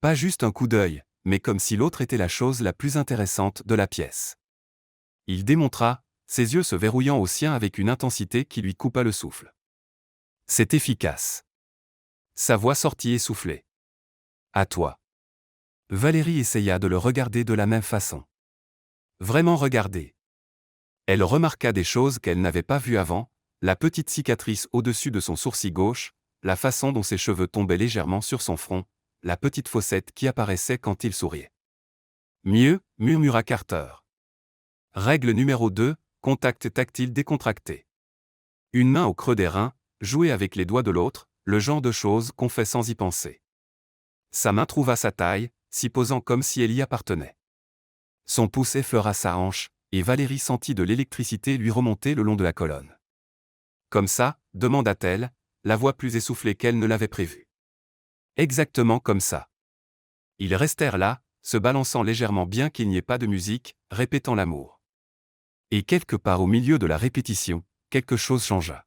Pas juste un coup d'œil, mais comme si l'autre était la chose la plus intéressante de la pièce. Il démontra, ses yeux se verrouillant aux siens avec une intensité qui lui coupa le souffle. C'est efficace. Sa voix sortit essoufflée. À toi. Valérie essaya de le regarder de la même façon. Vraiment regarder. Elle remarqua des choses qu'elle n'avait pas vues avant, la petite cicatrice au-dessus de son sourcil gauche, la façon dont ses cheveux tombaient légèrement sur son front, la petite fossette qui apparaissait quand il souriait. Mieux, murmura Carter. Règle numéro 2, contact tactile décontracté. Une main au creux des reins, jouer avec les doigts de l'autre, le genre de choses qu'on fait sans y penser. Sa main trouva sa taille, s'y posant comme si elle y appartenait. Son pouce effleura sa hanche, et Valérie sentit de l'électricité lui remonter le long de la colonne. Comme ça, demanda-t-elle, la voix plus essoufflée qu'elle ne l'avait prévu. Exactement comme ça. Ils restèrent là, se balançant légèrement bien qu'il n'y ait pas de musique, répétant l'amour. Et quelque part au milieu de la répétition, quelque chose changea.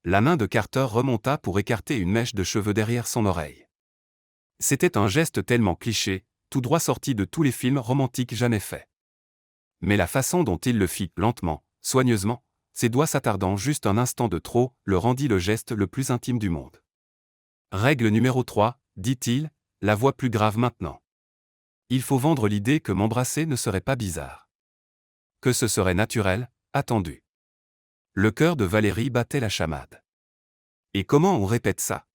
La main de Carter remonta pour écarter une mèche de cheveux derrière son oreille. C'était un geste tellement cliché, tout droit sorti de tous les films romantiques jamais faits. Mais la façon dont il le fit, lentement, soigneusement, ses doigts s'attardant juste un instant de trop, le rendit le geste le plus intime du monde. Règle numéro 3, dit-il, la voix plus grave maintenant. Il faut vendre l'idée que m'embrasser ne serait pas bizarre. Que ce serait naturel, attendu. Le cœur de Valérie battait la chamade. Et comment on répète ça?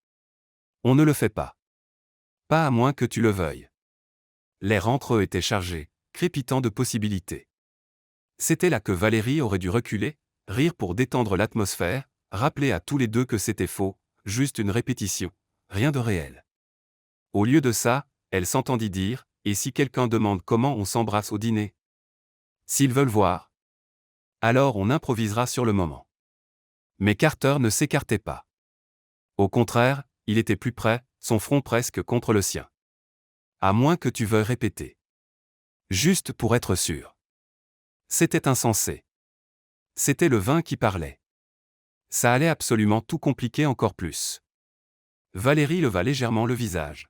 On ne le fait pas. Pas à moins que tu le veuilles. L'air entre eux était chargé, crépitant de possibilités. C'était là que Valérie aurait dû reculer, rire pour détendre l'atmosphère, rappeler à tous les deux que c'était faux, juste une répétition, rien de réel. Au lieu de ça, elle s'entendit dire, et si quelqu'un demande comment on s'embrasse au dîner? S'ils veulent voir. Alors on improvisera sur le moment. Mais Carter ne s'écartait pas. Au contraire, il était plus près, son front presque contre le sien. À moins que tu veuilles répéter. Juste pour être sûr. C'était insensé. C'était le vin qui parlait. Ça allait absolument tout compliquer encore plus. Valérie leva légèrement le visage.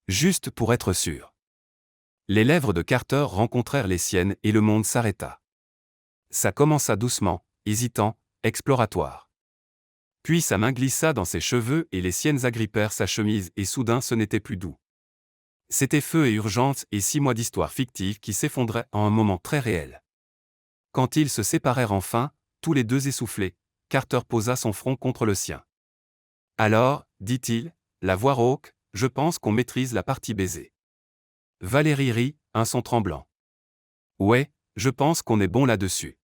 Juste pour être sûr. Les lèvres de Carter rencontrèrent les siennes et le monde s'arrêta. Ça commença doucement, hésitant, exploratoire. Puis sa main glissa dans ses cheveux et les siennes agrippèrent sa chemise et soudain ce n'était plus doux. C'était feu et urgence et 6 mois d'histoire fictive qui s'effondraient en un moment très réel. Quand ils se séparèrent enfin, tous les deux essoufflés, Carter posa son front contre le sien. Alors, dit-il, la voix rauque, je pense qu'on maîtrise la partie baiser. Valérie rit, un son tremblant. Ouais, je pense qu'on est bon là-dessus.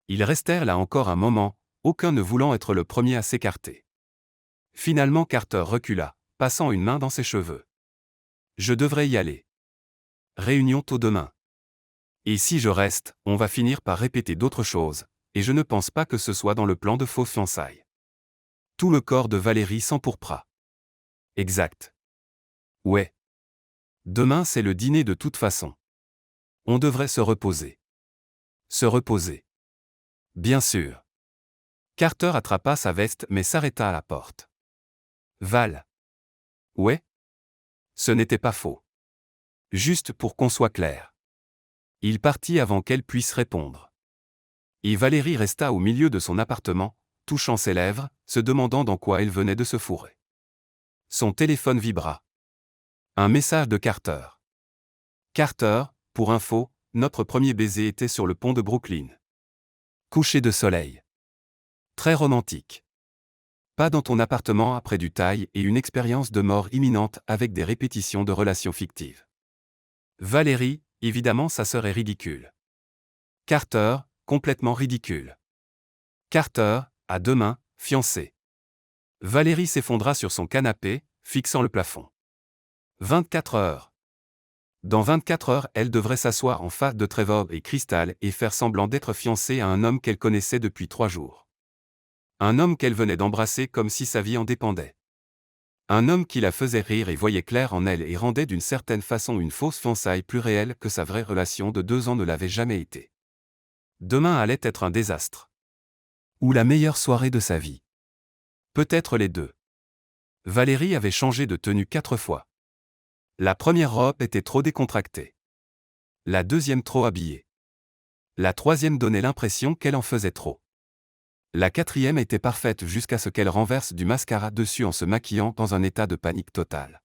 Ils restèrent là encore un moment, aucun ne voulant être le premier à s'écarter. Finalement Carter recula, passant une main dans ses cheveux. Je devrais y aller. Réunion tôt demain. Et si je reste, on va finir par répéter d'autres choses, et je ne pense pas que ce soit dans le plan de faux fiançailles. Tout le corps de Valérie s'empourpra. Exact. Ouais. Demain c'est le dîner de toute façon. On devrait se reposer. Se reposer. Bien sûr. Carter attrapa sa veste mais s'arrêta à la porte. Val. Ouais. Ce n'était pas faux. Juste pour qu'on soit clair. Il partit avant qu'elle puisse répondre. Et Valérie resta au milieu de son appartement, touchant ses lèvres, se demandant dans quoi elle venait de se fourrer. Son téléphone vibra. Un message de Carter. Carter, pour info, notre premier baiser était sur le pont de Brooklyn. Coucher de soleil. Très romantique. Pas dans ton appartement après du taille et une expérience de mort imminente avec des répétitions de relations fictives. Valérie, évidemment sa sœur est ridicule. Carter, complètement ridicule. Carter, à demain, fiancé. Valérie s'effondra sur son canapé, fixant le plafond. 24 heures. Dans 24 heures, elle devrait s'asseoir en face de Trevor et Crystal et faire semblant d'être fiancée à un homme qu'elle connaissait depuis 3 jours. Un homme qu'elle venait d'embrasser comme si sa vie en dépendait. Un homme qui la faisait rire et voyait clair en elle et rendait d'une certaine façon une fausse fiançaille plus réelle que sa vraie relation de 2 ans ne l'avait jamais été. Demain allait être un désastre. Ou la meilleure soirée de sa vie. Peut-être les deux. Valérie avait changé de tenue 4 fois. La première robe était trop décontractée. La deuxième trop habillée. La troisième donnait l'impression qu'elle en faisait trop. La quatrième était parfaite jusqu'à ce qu'elle renverse du mascara dessus en se maquillant dans un état de panique totale.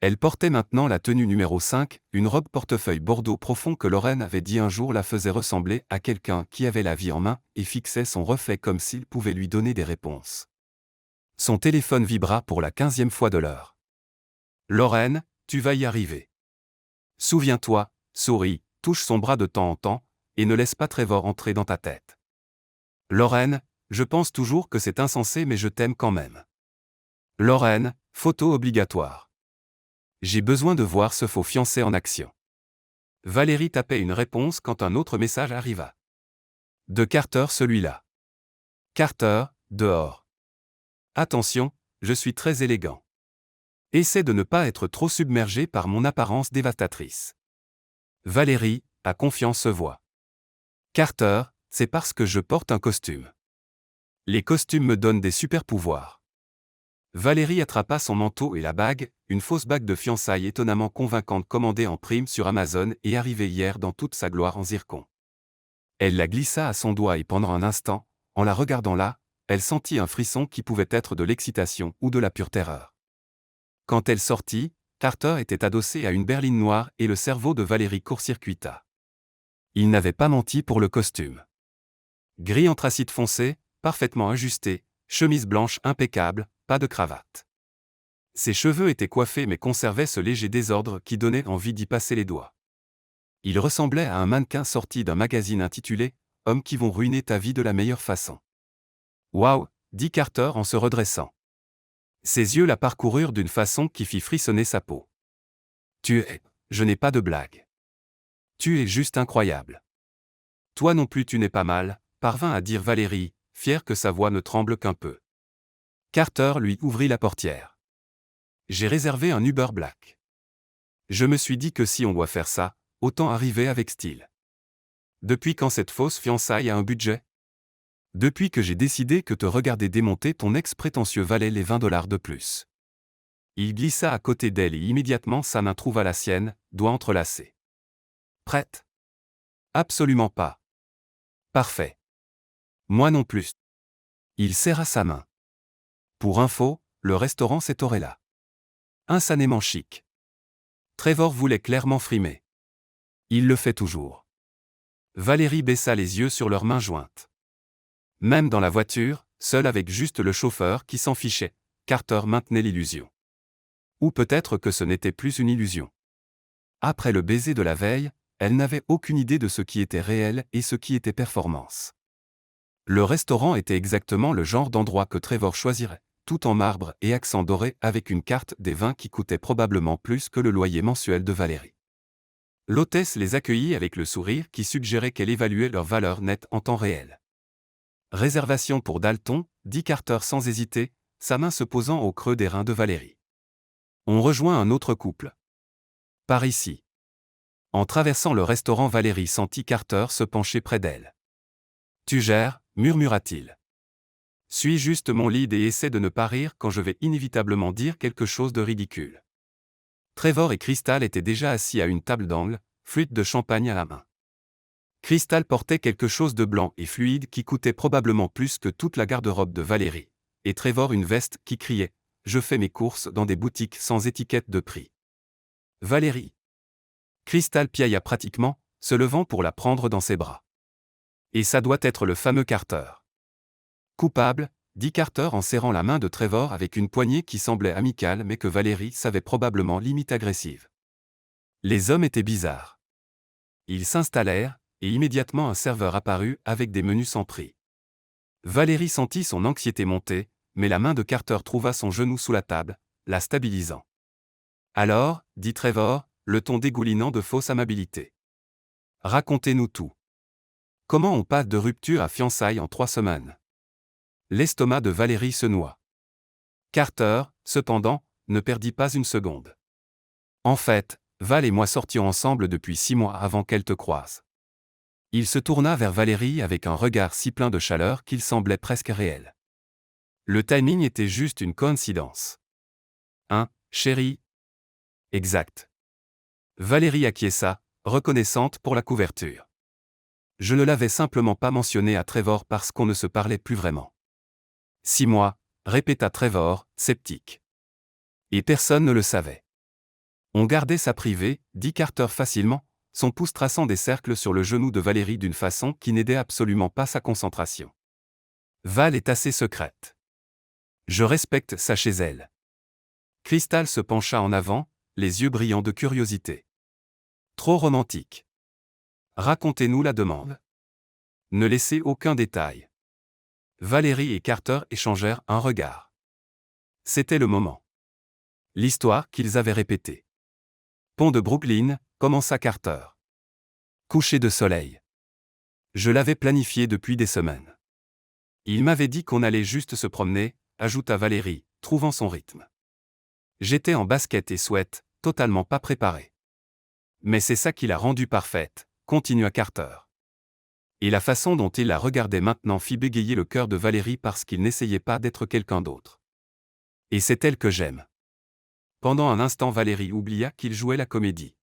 Elle portait maintenant la tenue numéro 5, une robe portefeuille bordeaux profond que Lorraine avait dit un jour la faisait ressembler à quelqu'un qui avait la vie en main et fixait son reflet comme s'il pouvait lui donner des réponses. Son téléphone vibra pour la 15e fois de l'heure. Lorraine, tu vas y arriver. Souviens-toi, souris, touche son bras de temps en temps, et ne laisse pas Trevor entrer dans ta tête. Lorraine, je pense toujours que c'est insensé mais je t'aime quand même. Lorraine, photo obligatoire. J'ai besoin de voir ce faux fiancé en action. Valérie tapait une réponse quand un autre message arriva. De Carter celui-là. Carter, dehors. Attention, je suis très élégant. Essaie de ne pas être trop submergé par mon apparence dévastatrice. Valérie, à confiance se voit. Carter, c'est parce que je porte un costume. Les costumes me donnent des super-pouvoirs. Valérie attrapa son manteau et la bague, une fausse bague de fiançailles étonnamment convaincante commandée en prime sur Amazon et arrivée hier dans toute sa gloire en zircon. Elle la glissa à son doigt et pendant un instant, en la regardant là, elle sentit un frisson qui pouvait être de l'excitation ou de la pure terreur. Quand elle sortit, Carter était adossé à une berline noire et le cerveau de Valérie court-circuita. Il n'avait pas menti pour le costume. Gris anthracite foncé, parfaitement ajusté, chemise blanche impeccable, pas de cravate. Ses cheveux étaient coiffés mais conservaient ce léger désordre qui donnait envie d'y passer les doigts. Il ressemblait à un mannequin sorti d'un magazine intitulé « Hommes qui vont ruiner ta vie de la meilleure façon ». Waouh, dit Carter en se redressant. Ses yeux la parcoururent d'une façon qui fit frissonner sa peau. Je n'ai pas de blague. Tu es juste incroyable. Toi non plus tu n'es pas mal, parvint à dire Valérie, fière que sa voix ne tremble qu'un peu. Carter lui ouvrit la portière. J'ai réservé un Uber Black. Je me suis dit que si on doit faire ça, autant arriver avec style. Depuis quand cette fausse fiançaille a un budget? Depuis que j'ai décidé que te regarder démonter ton ex prétentieux valait les $20 de plus. Il glissa à côté d'elle et immédiatement sa main trouva la sienne, doigts entrelacés. Prête? Absolument pas. Parfait. Moi non plus. Il serra sa main. Pour info, le restaurant c'est Orella. Insanément chic. Trevor voulait clairement frimer. Il le fait toujours. Valérie baissa les yeux sur leurs mains jointes. Même dans la voiture, seule avec juste le chauffeur qui s'en fichait, Carter maintenait l'illusion. Ou peut-être que ce n'était plus une illusion. Après le baiser de la veille, elle n'avait aucune idée de ce qui était réel et ce qui était performance. Le restaurant était exactement le genre d'endroit que Trevor choisirait, tout en marbre et accent doré avec une carte des vins qui coûtait probablement plus que le loyer mensuel de Valérie. L'hôtesse les accueillit avec le sourire qui suggérait qu'elle évaluait leur valeur nette en temps réel. Réservation pour Dalton, dit Carter sans hésiter, sa main se posant au creux des reins de Valérie. On rejoint un autre couple. Par ici. En traversant le restaurant, Valérie sentit Carter se pencher près d'elle. Tu gères, murmura-t-il. Suis juste mon lead et essaie de ne pas rire quand je vais inévitablement dire quelque chose de ridicule. Trevor et Crystal étaient déjà assis à une table d'angle, flûte de champagne à la main. Crystal portait quelque chose de blanc et fluide qui coûtait probablement plus que toute la garde-robe de Valérie, et Trevor une veste qui criait je fais mes courses dans des boutiques sans étiquette de prix. Valérie. Crystal piailla pratiquement, se levant pour la prendre dans ses bras. Et ça doit être le fameux Carter. Coupable, dit Carter en serrant la main de Trevor avec une poignée qui semblait amicale mais que Valérie savait probablement limite agressive. Les hommes étaient bizarres. Ils s'installèrent, et immédiatement un serveur apparut avec des menus sans prix. Valérie sentit son anxiété monter, mais la main de Carter trouva son genou sous la table, la stabilisant. Alors, dit Trevor, le ton dégoulinant de fausse amabilité. Racontez-nous tout. Comment on passe de rupture à fiançailles en 3 semaines? L'estomac de Valérie se noua. Carter, cependant, ne perdit pas une seconde. En fait, Val et moi sortions ensemble depuis 6 mois avant qu'elle te croise. Il se tourna vers Valérie avec un regard si plein de chaleur qu'il semblait presque réel. Le timing était juste une coïncidence. Hein, chérie? Exact. Valérie acquiesça, reconnaissante pour la couverture. Je ne l'avais simplement pas mentionné à Trevor parce qu'on ne se parlait plus vraiment. 6 mois, répéta Trevor, sceptique. Et personne ne le savait. On gardait ça privé, dit Carter facilement, son pouce traçant des cercles sur le genou de Valérie d'une façon qui n'aidait absolument pas sa concentration. Val est assez secrète. Je respecte ça chez elle. Crystal se pencha en avant, les yeux brillants de curiosité. Trop romantique. Racontez-nous la demande. Ne laissez aucun détail. Valérie et Carter échangèrent un regard. C'était le moment. L'histoire qu'ils avaient répétée. Pont de Brooklyn, commença Carter. Coucher de soleil. Je l'avais planifié depuis des semaines. Il m'avait dit qu'on allait juste se promener, ajouta Valérie, trouvant son rythme. J'étais en basket et sweat, totalement pas préparé. Mais c'est ça qui l'a rendue parfaite, continua Carter. Et la façon dont il la regardait maintenant fit bégayer le cœur de Valérie parce qu'il n'essayait pas d'être quelqu'un d'autre. Et c'est elle que j'aime. Pendant un instant Valérie oublia qu'il jouait la comédie.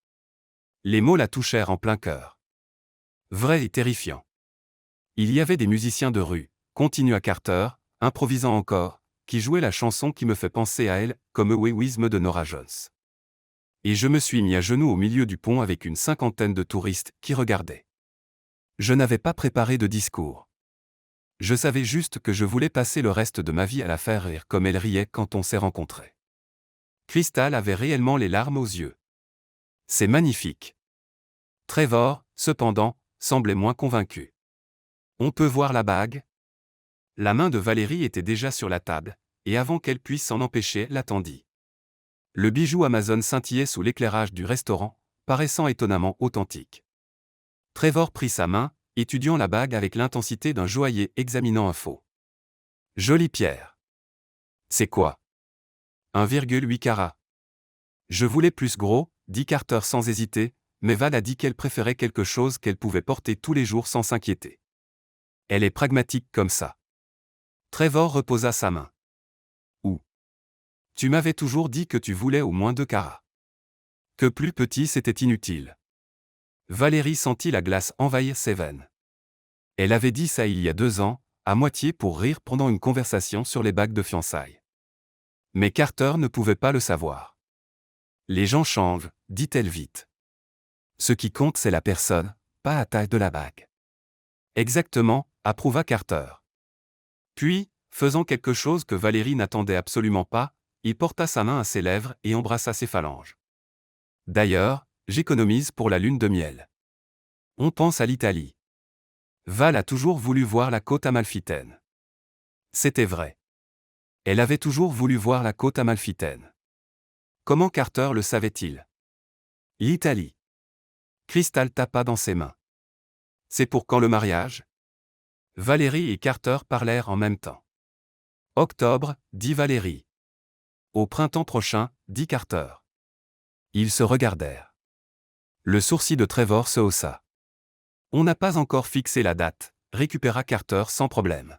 Les mots la touchèrent en plein cœur. Vrai et terrifiant. Il y avait des musiciens de rue, continua Carter, improvisant encore, qui jouaient la chanson qui me fait penser à elle, comme Egoism de Norah Jones. Et je me suis mis à genoux au milieu du pont avec une 50aine de touristes qui regardaient. Je n'avais pas préparé de discours. Je savais juste que je voulais passer le reste de ma vie à la faire rire comme elle riait quand on s'est rencontrés. Crystal avait réellement les larmes aux yeux. C'est magnifique. Trevor, cependant, semblait moins convaincu. On peut voir la bague? La main de Valérie était déjà sur la table, et avant qu'elle puisse s'en empêcher, elle l'attendit. Le bijou Amazon scintillait sous l'éclairage du restaurant, paraissant étonnamment authentique. Trevor prit sa main, étudiant la bague avec l'intensité d'un joaillier examinant un faux. Jolie pierre. C'est quoi? 1,8 carats. Je voulais plus gros, dit Carter sans hésiter, mais Val a dit qu'elle préférait quelque chose qu'elle pouvait porter tous les jours sans s'inquiéter. Elle est pragmatique comme ça. Trevor reposa sa main. Où? Tu m'avais toujours dit que tu voulais au moins 2 carats. Que plus petit c'était inutile. Valérie sentit la glace envahir ses veines. Elle avait dit ça il y a 2 ans, à moitié pour rire pendant une conversation sur les bagues de fiançailles. Mais Carter ne pouvait pas le savoir. Les gens changent, dit-elle vite. Ce qui compte c'est la personne, pas la taille de la bague. Exactement, approuva Carter. Puis, faisant quelque chose que Valérie n'attendait absolument pas, il porta sa main à ses lèvres et embrassa ses phalanges. D'ailleurs, j'économise pour la lune de miel. On pense à l'Italie. Val a toujours voulu voir la côte amalfitaine. C'était vrai. Elle avait toujours voulu voir la côte amalfitaine. Comment Carter le savait-il? L'Italie. Crystal tapa dans ses mains. C'est pour quand le mariage? Valérie et Carter parlèrent en même temps. Octobre, dit Valérie. Au printemps prochain, dit Carter. Ils se regardèrent. Le sourcil de Trevor se haussa. On n'a pas encore fixé la date, récupéra Carter sans problème.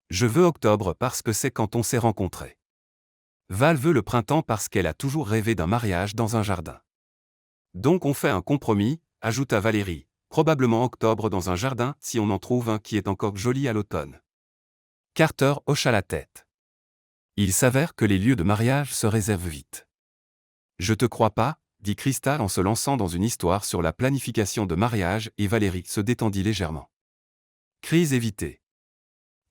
Je veux octobre parce que c'est quand on s'est rencontrés. Val veut le printemps parce qu'elle a toujours rêvé d'un mariage dans un jardin. Donc on fait un compromis, ajouta Valérie, probablement octobre dans un jardin si on en trouve un qui est encore joli à l'automne. Carter hocha la tête. Il s'avère que les lieux de mariage se réservent vite. Je te crois pas, dit Crystal en se lançant dans une histoire sur la planification de mariage et Valérie se détendit légèrement. Crise évitée.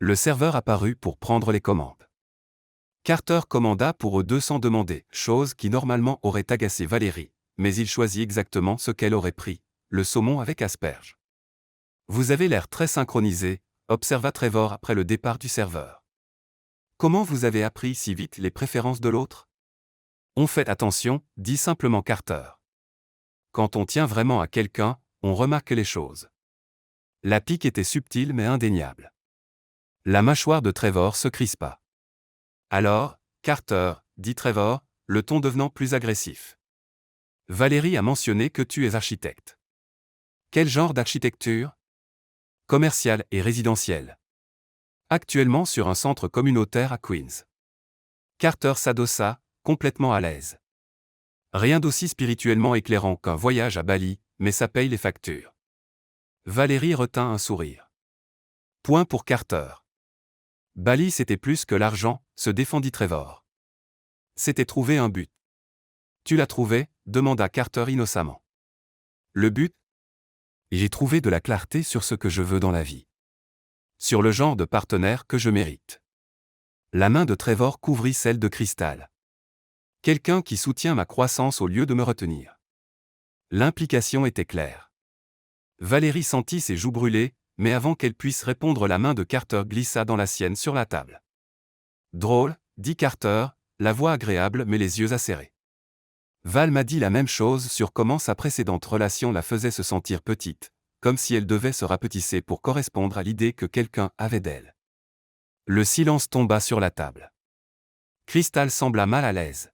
Le serveur apparut pour prendre les commandes. Carter commanda pour eux 2 sans demander, chose qui normalement aurait agacé Valérie, mais il choisit exactement ce qu'elle aurait pris, le saumon avec asperges. Vous avez l'air très synchronisé, observa Trevor après le départ du serveur. Comment vous avez appris si vite les préférences de l'autre? On fait attention, dit simplement Carter. Quand on tient vraiment à quelqu'un, on remarque les choses. La pique était subtile mais indéniable. La mâchoire de Trevor se crispa. Alors, Carter, dit Trevor, le ton devenant plus agressif. Valérie a mentionné que tu es architecte. Quel genre d'architecture? Commerciale et résidentielle. Actuellement sur un centre communautaire à Queens. Carter s'adossa, complètement à l'aise. Rien d'aussi spirituellement éclairant qu'un voyage à Bali, mais ça paye les factures. Valérie retint un sourire. Point pour Carter. Bali c'était plus que l'argent, se défendit Trevor. C'était trouver un but. Tu l'as trouvé? Demanda Carter innocemment. Le but? J'ai trouvé de la clarté sur ce que je veux dans la vie. Sur le genre de partenaire que je mérite. La main de Trevor couvrit celle de Crystal. Quelqu'un qui soutient ma croissance au lieu de me retenir. L'implication était claire. Valérie sentit ses joues brûler, mais avant qu'elle puisse répondre, la main de Carter glissa dans la sienne sur la table. Drôle, dit Carter, la voix agréable mais les yeux acérés. Val m'a dit la même chose sur comment sa précédente relation la faisait se sentir petite, comme si elle devait se rapetisser pour correspondre à l'idée que quelqu'un avait d'elle. Le silence tomba sur la table. Crystal sembla mal à l'aise.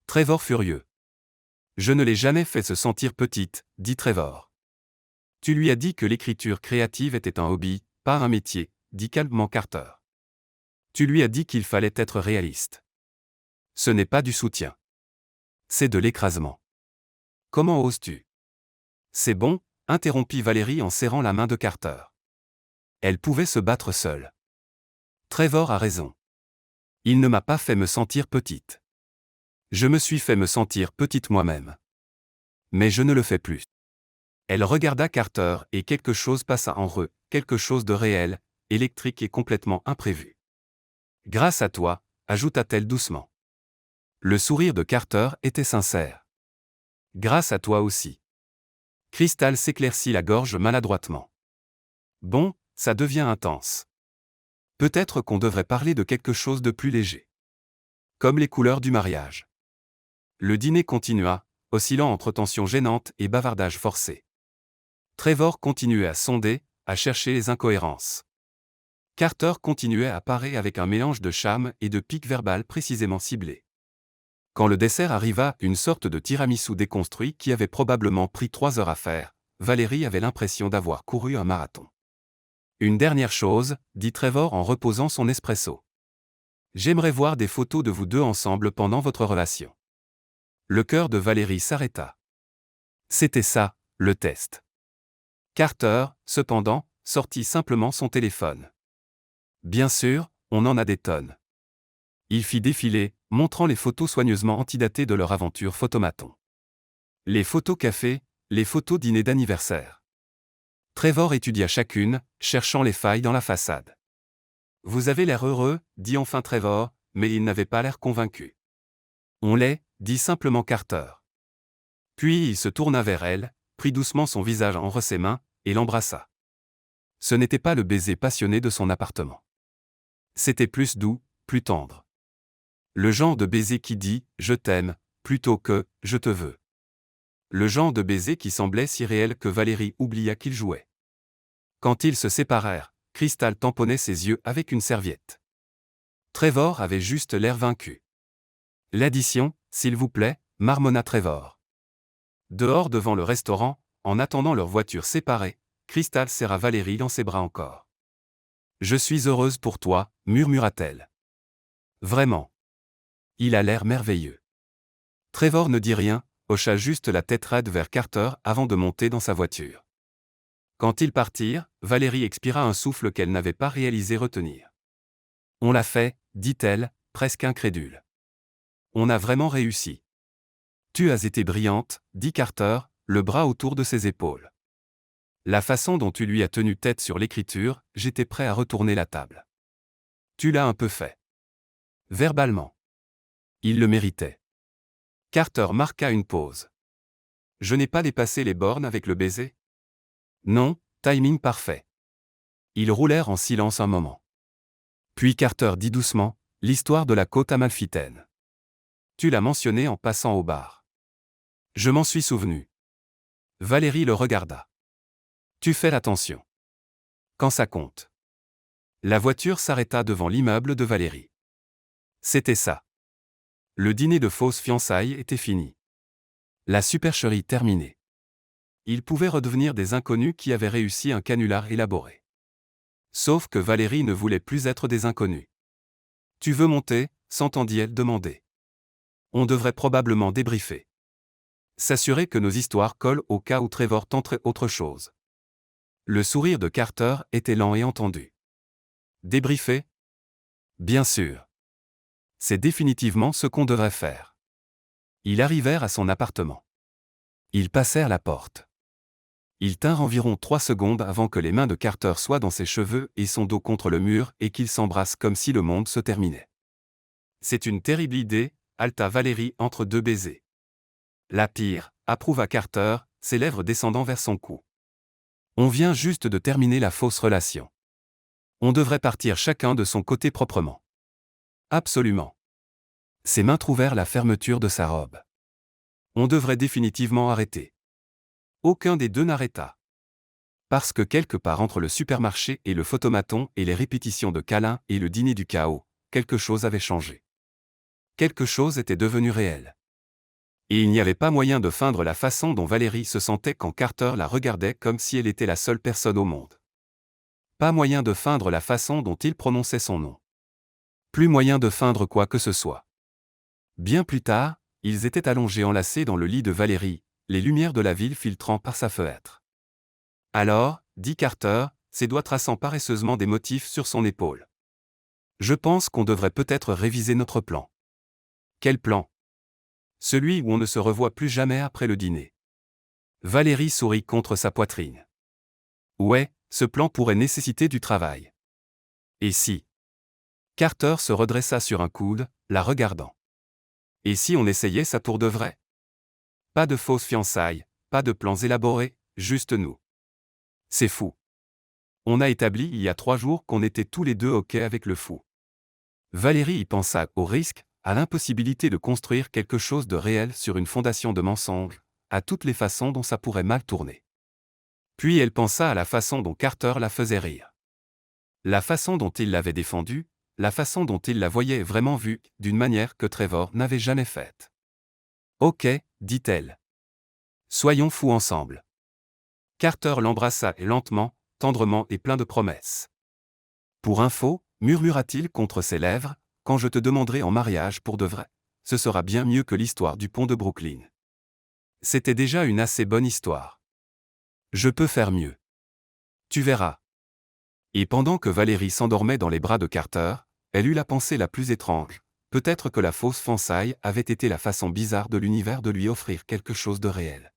Trevor furieux. Je ne l'ai jamais fait se sentir petite, dit Trevor. Tu lui as dit que l'écriture créative était un hobby, pas un métier, dit calmement Carter. Tu lui as dit qu'il fallait être réaliste. Ce n'est pas du soutien. C'est de l'écrasement. Comment oses-tu? C'est bon, interrompit Valérie en serrant la main de Carter. Elle pouvait se battre seule. Trevor a raison. Il ne m'a pas fait me sentir petite. Je me suis fait me sentir petite moi-même. Mais je ne le fais plus. Elle regarda Carter et quelque chose passa en eux, quelque chose de réel, électrique et complètement imprévu. Grâce à toi, ajouta-t-elle doucement. Le sourire de Carter était sincère. Grâce à toi aussi. Crystal s'éclaircit la gorge maladroitement. Bon, ça devient intense. Peut-être qu'on devrait parler de quelque chose de plus léger. Comme les couleurs du mariage. Le dîner continua, oscillant entre tensions gênantes et bavardages forcés. Trevor continuait à sonder, à chercher les incohérences. Carter continuait à parer avec un mélange de charme et de piques verbales précisément ciblées. Quand le dessert arriva, une sorte de tiramisu déconstruit qui avait probablement pris 3 heures à faire, Valérie avait l'impression d'avoir couru un marathon. Une dernière chose, dit Trevor en reposant son espresso. J'aimerais voir des photos de vous deux ensemble pendant votre relation. Le cœur de Valérie s'arrêta. C'était ça, le test. Carter, cependant, sortit simplement son téléphone. Bien sûr, on en a des tonnes. Il fit défiler, montrant les photos soigneusement antidatées de leur aventure photomaton. Les photos café, les photos dîner d'anniversaire. Trevor étudia chacune, cherchant les failles dans la façade. Vous avez l'air heureux, dit enfin Trevor, mais il n'avait pas l'air convaincu. On l'est, dit simplement Carter. Puis il se tourna vers elle, prit doucement son visage entre ses mains, et l'embrassa. Ce n'était pas le baiser passionné de son appartement. C'était plus doux, plus tendre. Le genre de baiser qui dit « je t'aime » plutôt que « je te veux ». Le genre de baiser qui semblait si réel que Valérie oublia qu'il jouait. Quand ils se séparèrent, Crystal tamponnait ses yeux avec une serviette. Trevor avait juste l'air vaincu. L'addition, s'il vous plaît, marmonna Trevor. Dehors devant le restaurant, en attendant leur voiture séparée, Crystal serra Valérie dans ses bras encore. Je suis heureuse pour toi, murmura-t-elle. Vraiment. Il a l'air merveilleux. Trevor ne dit rien, hocha juste la tête raide vers Carter avant de monter dans sa voiture. Quand ils partirent, Valérie expira un souffle qu'elle n'avait pas réalisé retenir. On l'a fait, dit-elle, presque incrédule. On a vraiment réussi. Tu as été brillante, dit Carter, le bras autour de ses épaules. La façon dont tu lui as tenu tête sur l'écriture, j'étais prêt à retourner la table. Tu l'as un peu fait. Verbalement. Il le méritait. Carter marqua une pause. Je n'ai pas dépassé les bornes avec le baiser? Non, timing parfait. Ils roulèrent en silence un moment. Puis Carter dit doucement, l'histoire de la côte amalfitaine. Tu l'as mentionné en passant au bar. Je m'en suis souvenu. Valérie le regarda. Tu fais attention. Quand ça compte. La voiture s'arrêta devant l'immeuble de Valérie. C'était ça. Le dîner de fausses fiançailles était fini. La supercherie terminée. Ils pouvaient redevenir des inconnus qui avaient réussi un canular élaboré. Sauf que Valérie ne voulait plus être des inconnus. Tu veux monter, s'entendit-elle demander. On devrait probablement débriefer. S'assurer que nos histoires collent au cas où Trevor tenterait autre chose. Le sourire de Carter était lent et entendu. Débriefer? Bien sûr. C'est définitivement ce qu'on devrait faire. Ils arrivèrent à son appartement. Ils passèrent la porte. Ils tinrent environ 3 secondes avant que les mains de Carter soient dans ses cheveux et son dos contre le mur et qu'ils s'embrassent comme si le monde se terminait. C'est une terrible idée, haleta Valérie entre 2 baisers. La pire, approuva Carter, ses lèvres descendant vers son cou. On vient juste de terminer la fausse relation. On devrait partir chacun de son côté proprement. Absolument. Ses mains trouvèrent la fermeture de sa robe. On devrait définitivement arrêter. Aucun des deux n'arrêta. Parce que quelque part entre le supermarché et le photomaton et les répétitions de câlins et le dîner du chaos, quelque chose avait changé. Quelque chose était devenu réel. Et il n'y avait pas moyen de feindre la façon dont Valérie se sentait quand Carter la regardait comme si elle était la seule personne au monde. Pas moyen de feindre la façon dont il prononçait son nom. Plus moyen de feindre quoi que ce soit. Bien plus tard, ils étaient allongés enlacés dans le lit de Valérie, les lumières de la ville filtrant par sa fenêtre. Alors, dit Carter, ses doigts traçant paresseusement des motifs sur son épaule. Je pense qu'on devrait peut-être réviser notre plan. Quel plan? Celui où on ne se revoit plus jamais après le dîner. Valérie sourit contre sa poitrine. Ouais, ce plan pourrait nécessiter du travail. Et si? Carter se redressa sur un coude, la regardant. Et si on essayait ça pour de vrai? Pas de fausses fiançailles, pas de plans élaborés, juste nous. C'est fou. On a établi il y a 3 jours qu'on était tous les deux OK avec le fou. Valérie y pensa au risque, à l'impossibilité de construire quelque chose de réel sur une fondation de mensonges, à toutes les façons dont ça pourrait mal tourner. Puis elle pensa à la façon dont Carter la faisait rire. La façon dont il l'avait défendue, la façon dont il la voyait vraiment vue, d'une manière que Trevor n'avait jamais faite. OK, dit-elle. Soyons fous ensemble. Carter l'embrassa et lentement, tendrement et plein de promesses. Pour info, murmura-t-il contre ses lèvres, quand je te demanderai en mariage pour de vrai, ce sera bien mieux que l'histoire du pont de Brooklyn. C'était déjà une assez bonne histoire. Je peux faire mieux. Tu verras. Et pendant que Valérie s'endormait dans les bras de Carter, elle eut la pensée la plus étrange. Peut-être que la fausse fiançaille avait été la façon bizarre de l'univers de lui offrir quelque chose de réel.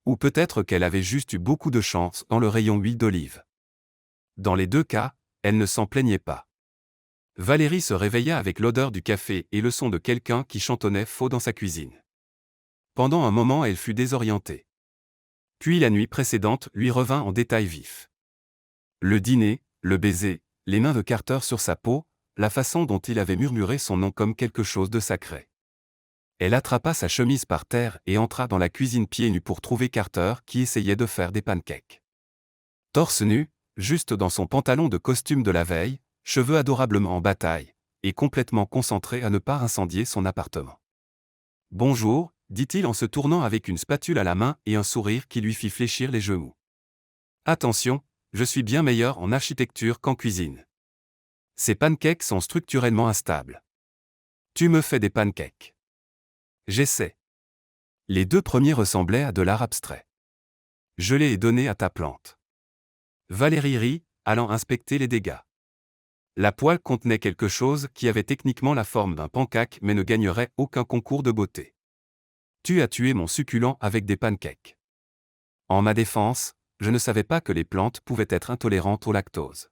Ou peut-être qu'elle avait juste eu beaucoup de chance dans le rayon huile d'olive. Dans les 2 cas, elle ne s'en plaignait pas. Valérie se réveilla avec l'odeur du café et le son de quelqu'un qui chantonnait faux dans sa cuisine. Pendant un moment elle fut désorientée. Puis la nuit précédente lui revint en détail vif. Le dîner, le baiser, les mains de Carter sur sa peau, la façon dont il avait murmuré son nom comme quelque chose de sacré. Elle attrapa sa chemise par terre et entra dans la cuisine pieds nus pour trouver Carter qui essayait de faire des pancakes. Torse nu, juste dans son pantalon de costume de la veille, cheveux adorablement en bataille, et complètement concentré à ne pas incendier son appartement. « Bonjour », dit-il en se tournant avec une spatule à la main et un sourire qui lui fit fléchir les genoux. « Attention, je suis bien meilleur en architecture qu'en cuisine. Ces pancakes sont structurellement instables. Tu me fais des pancakes. » J'essaie. Les 2 premiers ressemblaient à de l'art abstrait. Je les ai donnés à ta plante. Valérie rit, allant inspecter les dégâts. La poêle contenait quelque chose qui avait techniquement la forme d'un pancake mais ne gagnerait aucun concours de beauté. Tu as tué mon succulent avec des pancakes. En ma défense, je ne savais pas que les plantes pouvaient être intolérantes au lactose.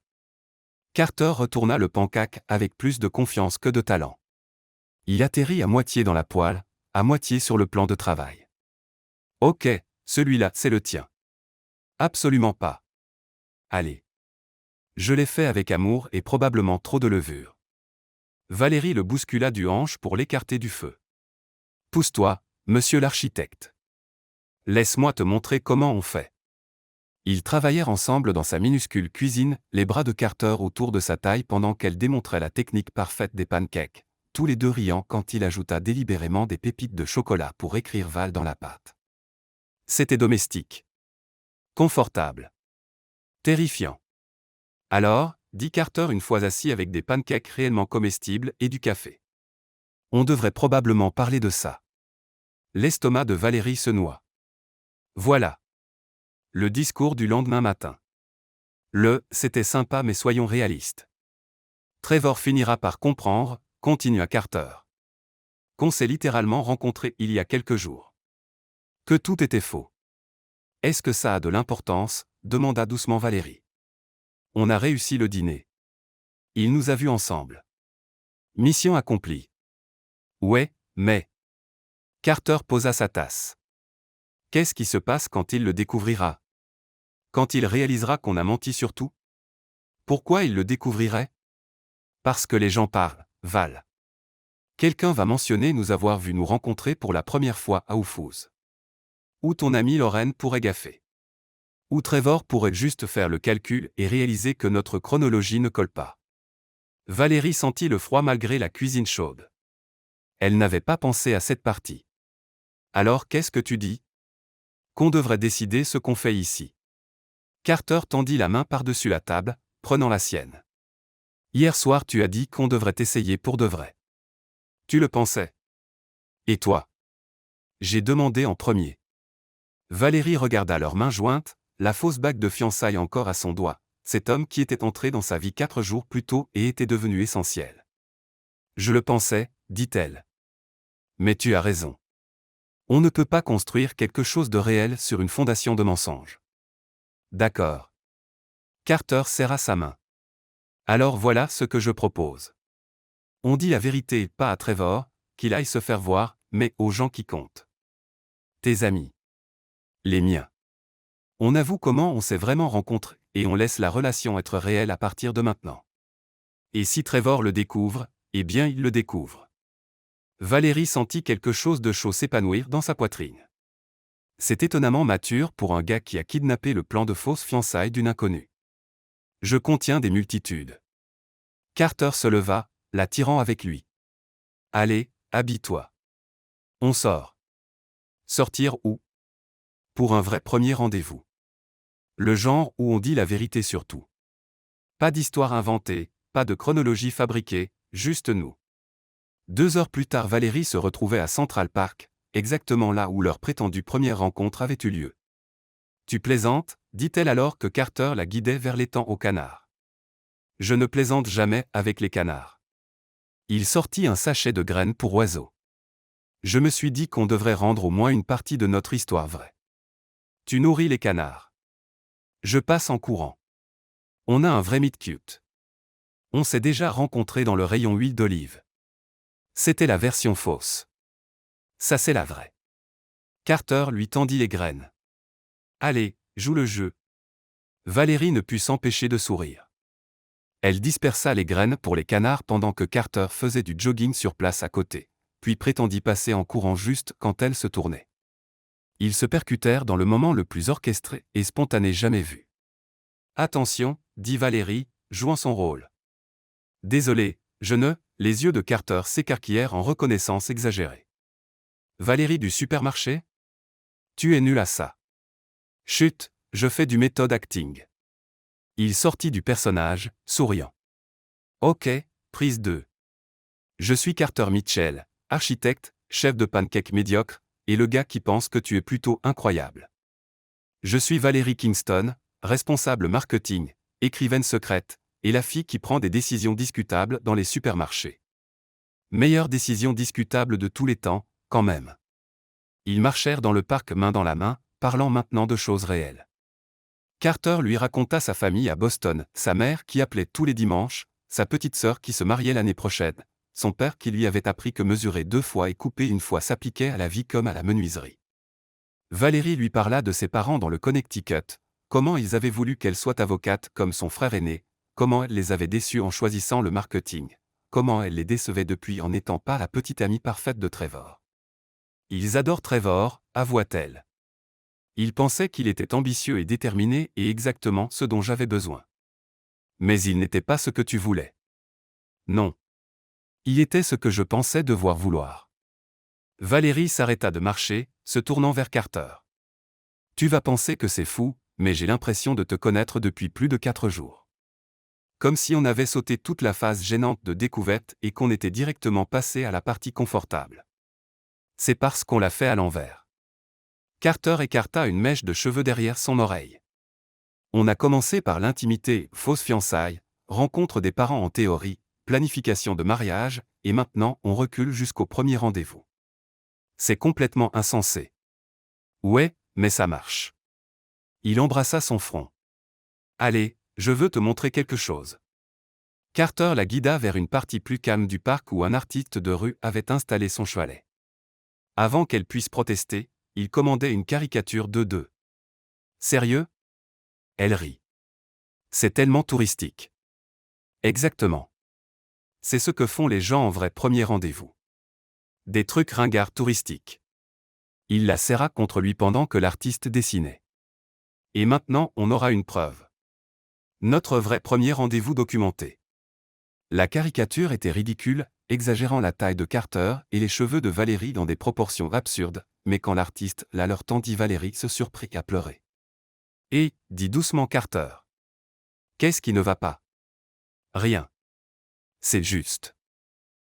Carter retourna le pancake avec plus de confiance que de talent. Il atterrit à moitié dans la poêle, à moitié sur le plan de travail. Ok, celui-là, c'est le tien. Absolument pas. Allez. Je l'ai fait avec amour et probablement trop de levure. Valérie le bouscula du hanche pour l'écarter du feu. Pousse-toi, monsieur l'architecte. Laisse-moi te montrer comment on fait. Ils travaillèrent ensemble dans sa minuscule cuisine, les bras de Carter autour de sa taille pendant qu'elle démontrait la technique parfaite des pancakes, tous les deux riant quand il ajouta délibérément des pépites de chocolat pour écrire Val dans la pâte. C'était domestique. Confortable. Terrifiant. Alors, dit Carter une fois assis avec des pancakes réellement comestibles et du café. On devrait probablement parler de ça. L'estomac de Valérie se noie. Voilà. Le discours du lendemain matin. C'était sympa mais soyons réalistes. Trevor finira par comprendre, continua Carter. Qu'on s'est littéralement rencontrés il y a quelques jours. Que tout était faux. Est-ce que ça a de l'importance, demanda doucement Valérie. On a réussi le dîner. Il nous a vus ensemble. Mission accomplie. Ouais, mais... Carter posa sa tasse. Qu'est-ce qui se passe quand il le découvrira? Quand il réalisera qu'on a menti sur tout? Pourquoi il le découvrirait? Parce que les gens parlent, Val. Quelqu'un va mentionner nous avoir vu nous rencontrer pour la première fois à Oufouze. Ou ton ami Lorraine pourrait gaffer. Ou Trevor pourrait juste faire le calcul et réaliser que notre chronologie ne colle pas. Valérie sentit le froid malgré la cuisine chaude. Elle n'avait pas pensé à cette partie. Alors qu'est-ce que tu dis? Qu'on devrait décider ce qu'on fait ici. Carter tendit la main par-dessus la table, prenant la sienne. Hier soir tu as dit qu'on devrait essayer pour de vrai. Tu le pensais. Et toi? J'ai demandé en premier. Valérie regarda leurs mains jointes, la fausse bague de fiançailles encore à son doigt, cet homme qui était entré dans sa vie 4 jours plus tôt et était devenu essentiel. Je le pensais, dit-elle. Mais tu as raison. On ne peut pas construire quelque chose de réel sur une fondation de mensonges. D'accord. Carter serra sa main. Alors voilà ce que je propose. On dit la vérité pas à Trevor, qu'il aille se faire voir, mais aux gens qui comptent. Tes amis. Les miens. On avoue comment on s'est vraiment rencontrés, et on laisse la relation être réelle à partir de maintenant. Et si Trevor le découvre, eh bien il le découvre. Valérie sentit quelque chose de chaud s'épanouir dans sa poitrine. C'est étonnamment mature pour un gars qui a kidnappé le plan de fausse fiançailles d'une inconnue. Je contiens des multitudes. Carter se leva, la tirant avec lui. Allez, habille-toi. On sort. Sortir où? Pour un vrai premier rendez-vous. Le genre où on dit la vérité sur tout. Pas d'histoire inventée, pas de chronologie fabriquée, juste nous. 2 heures plus tard Valérie se retrouvait à Central Park, exactement là où leur prétendue première rencontre avait eu lieu. Tu plaisantes, dit-elle alors que Carter la guidait vers l'étang aux canards. Je ne plaisante jamais avec les canards. Il sortit un sachet de graines pour oiseaux. Je me suis dit qu'on devrait rendre au moins une partie de notre histoire vraie. Tu nourris les canards. Je passe en courant. On a un vrai meet cute. On s'est déjà rencontrés dans le rayon huile d'olive. C'était la version fausse. Ça c'est la vraie. Carter lui tendit les graines. Allez, joue le jeu. Valérie ne put s'empêcher de sourire. Elle dispersa les graines pour les canards pendant que Carter faisait du jogging sur place à côté, puis prétendit passer en courant juste quand elle se tournait. Ils se percutèrent dans le moment le plus orchestré et spontané jamais vu. Attention, dit Valérie, jouant son rôle. Désolé, je ne... Les yeux de Carter s'écarquillèrent en reconnaissance exagérée. Valérie du supermarché? Tu es nul à ça. Chut, je fais du méthode acting. Il sortit du personnage, souriant. Ok, prise 2. Je suis Carter Mitchell, architecte, chef de pancake médiocre, et le gars qui pense que tu es plutôt incroyable. Je suis Valérie Kingston, responsable marketing, écrivaine secrète, et la fille qui prend des décisions discutables dans les supermarchés. Meilleure décision discutable de tous les temps, quand même. Ils marchèrent dans le parc main dans la main, parlant maintenant de choses réelles. Carter lui raconta sa famille à Boston, sa mère qui appelait tous les dimanches, sa petite sœur qui se mariait l'année prochaine, son père qui lui avait appris que mesurer 2 fois et couper 1 fois s'appliquait à la vie comme à la menuiserie. Valérie lui parla de ses parents dans le Connecticut, comment ils avaient voulu qu'elle soit avocate comme son frère aîné, comment elle les avait déçus en choisissant le marketing, comment elle les décevait depuis en n'étant pas la petite amie parfaite de Trevor. Ils adorent Trevor, avoua-t-elle. Ils pensaient qu'il était ambitieux et déterminé et exactement ce dont j'avais besoin. Mais il n'était pas ce que tu voulais. Non. Il était ce que je pensais devoir vouloir. Valérie s'arrêta de marcher, se tournant vers Carter. Tu vas penser que c'est fou, mais j'ai l'impression de te connaître depuis plus de 4 jours. Comme si on avait sauté toute la phase gênante de découverte et qu'on était directement passé à la partie confortable. C'est parce qu'on l'a fait à l'envers. Carter écarta une mèche de cheveux derrière son oreille. On a commencé par l'intimité, fausse fiançailles, rencontre des parents en théorie, planification de mariage, et maintenant on recule jusqu'au premier rendez-vous. C'est complètement insensé. Ouais, mais ça marche. Il embrassa son front. Allez, je veux te montrer quelque chose. Carter la guida vers une partie plus calme du parc où un artiste de rue avait installé son chevalet. Avant qu'elle puisse protester, il commandait une caricature d'eux. Sérieux? Elle rit. C'est tellement touristique. Exactement. C'est ce que font les gens en vrai premier rendez-vous. Des trucs ringards touristiques. Il la serra contre lui pendant que l'artiste dessinait. Et maintenant on aura une preuve. Notre vrai premier rendez-vous documenté. La caricature était ridicule, exagérant la taille de Carter et les cheveux de Valérie dans des proportions absurdes, mais quand l'artiste la leur tendit, Valérie se surprit à pleurer. Et, dit doucement Carter. Qu'est-ce qui ne va pas? Rien. C'est juste.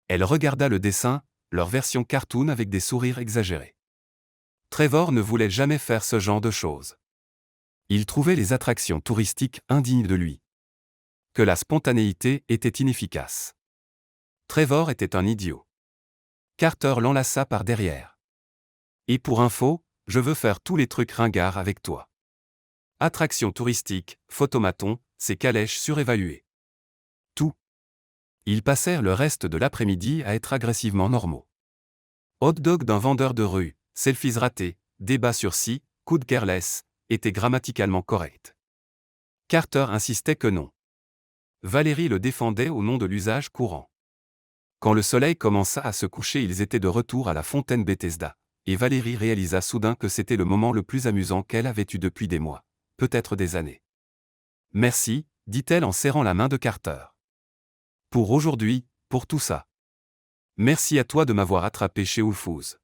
Elle regarda le dessin, leur version cartoon avec des sourires exagérés. Trevor ne voulait jamais faire ce genre de choses. Il trouvait les attractions touristiques indignes de lui. Que la spontanéité était inefficace. Trevor était un idiot. Carter l'enlaça par derrière. Et pour info, je veux faire tous les trucs ringards avec toi. Attractions touristiques, photomaton, ces calèches surévaluées. Tout. Ils passèrent le reste de l'après-midi à être agressivement normaux. Hot dog d'un vendeur de rue, selfies ratés, débat sur si, coup de careless, étaient grammaticalement corrects. Carter insistait que non. Valérie le défendait au nom de l'usage courant. Quand le soleil commença à se coucher, ils étaient de retour à la fontaine Bethesda, et Valérie réalisa soudain que c'était le moment le plus amusant qu'elle avait eu depuis des mois, peut-être des années. Merci, dit-elle en serrant la main de Carter. Pour aujourd'hui, pour tout ça. Merci à toi de m'avoir attrapé chez Whole Foods.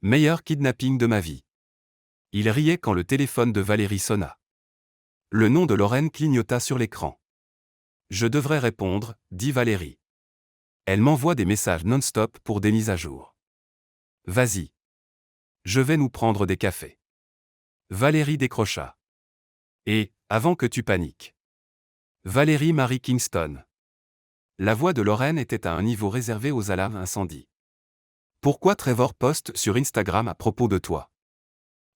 Meilleur kidnapping de ma vie. Il riait quand le téléphone de Valérie sonna. Le nom de Lorraine clignota sur l'écran. Je devrais répondre, dit Valérie. Elle m'envoie des messages non-stop pour des mises à jour. Vas-y. Je vais nous prendre des cafés. Valérie décrocha. Et, avant que tu paniques. Valérie Marie Kingston. La voix de Lorraine était à un niveau réservé aux alarmes incendie. Pourquoi Trevor poste sur Instagram à propos de toi?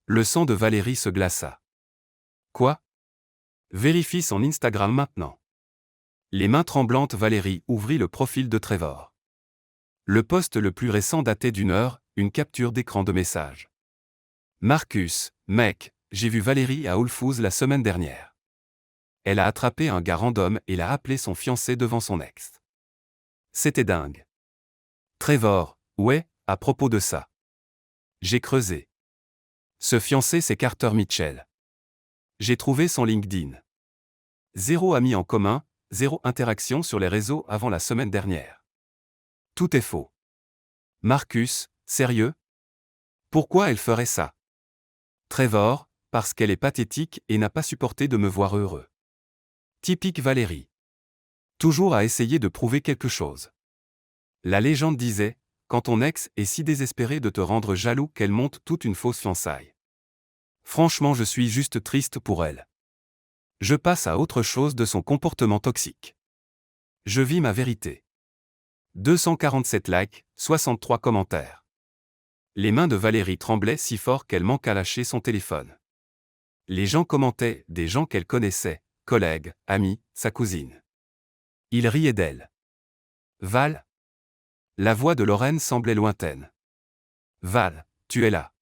Le sang de Valérie se glaça. Quoi? Vérifie son Instagram maintenant. Les mains tremblantes, Valérie ouvrit le profil de Trevor. Le post le plus récent datait d'1 heure, une capture d'écran de message. Marcus, mec, j'ai vu Valérie à Whole Foods la semaine dernière. Elle a attrapé un gars random et l'a appelé son fiancé devant son ex. C'était dingue. Trevor, ouais, à propos de ça. J'ai creusé. Ce fiancé, c'est Carter Mitchell. J'ai trouvé son LinkedIn. 0 amis en commun, 0 interaction sur les réseaux avant la semaine dernière. Tout est faux. Marcus, sérieux? Pourquoi elle ferait ça? Trevor, parce qu'elle est pathétique et n'a pas supporté de me voir heureux. Typique Valérie. Toujours à essayer de prouver quelque chose. La légende disait, quand ton ex est si désespéré de te rendre jaloux qu'elle monte toute une fausse fiançaille. Franchement, je suis juste triste pour elle. Je passe à autre chose de son comportement toxique. Je vis ma vérité. 247 likes, 63 commentaires. Les mains de Valérie tremblaient si fort qu'elle manqua lâcher son téléphone. Les gens commentaient, des gens qu'elle connaissait, collègues, amis, sa cousine. Ils riaient d'elle. Val? La voix de Lorraine semblait lointaine. Val, tu es là.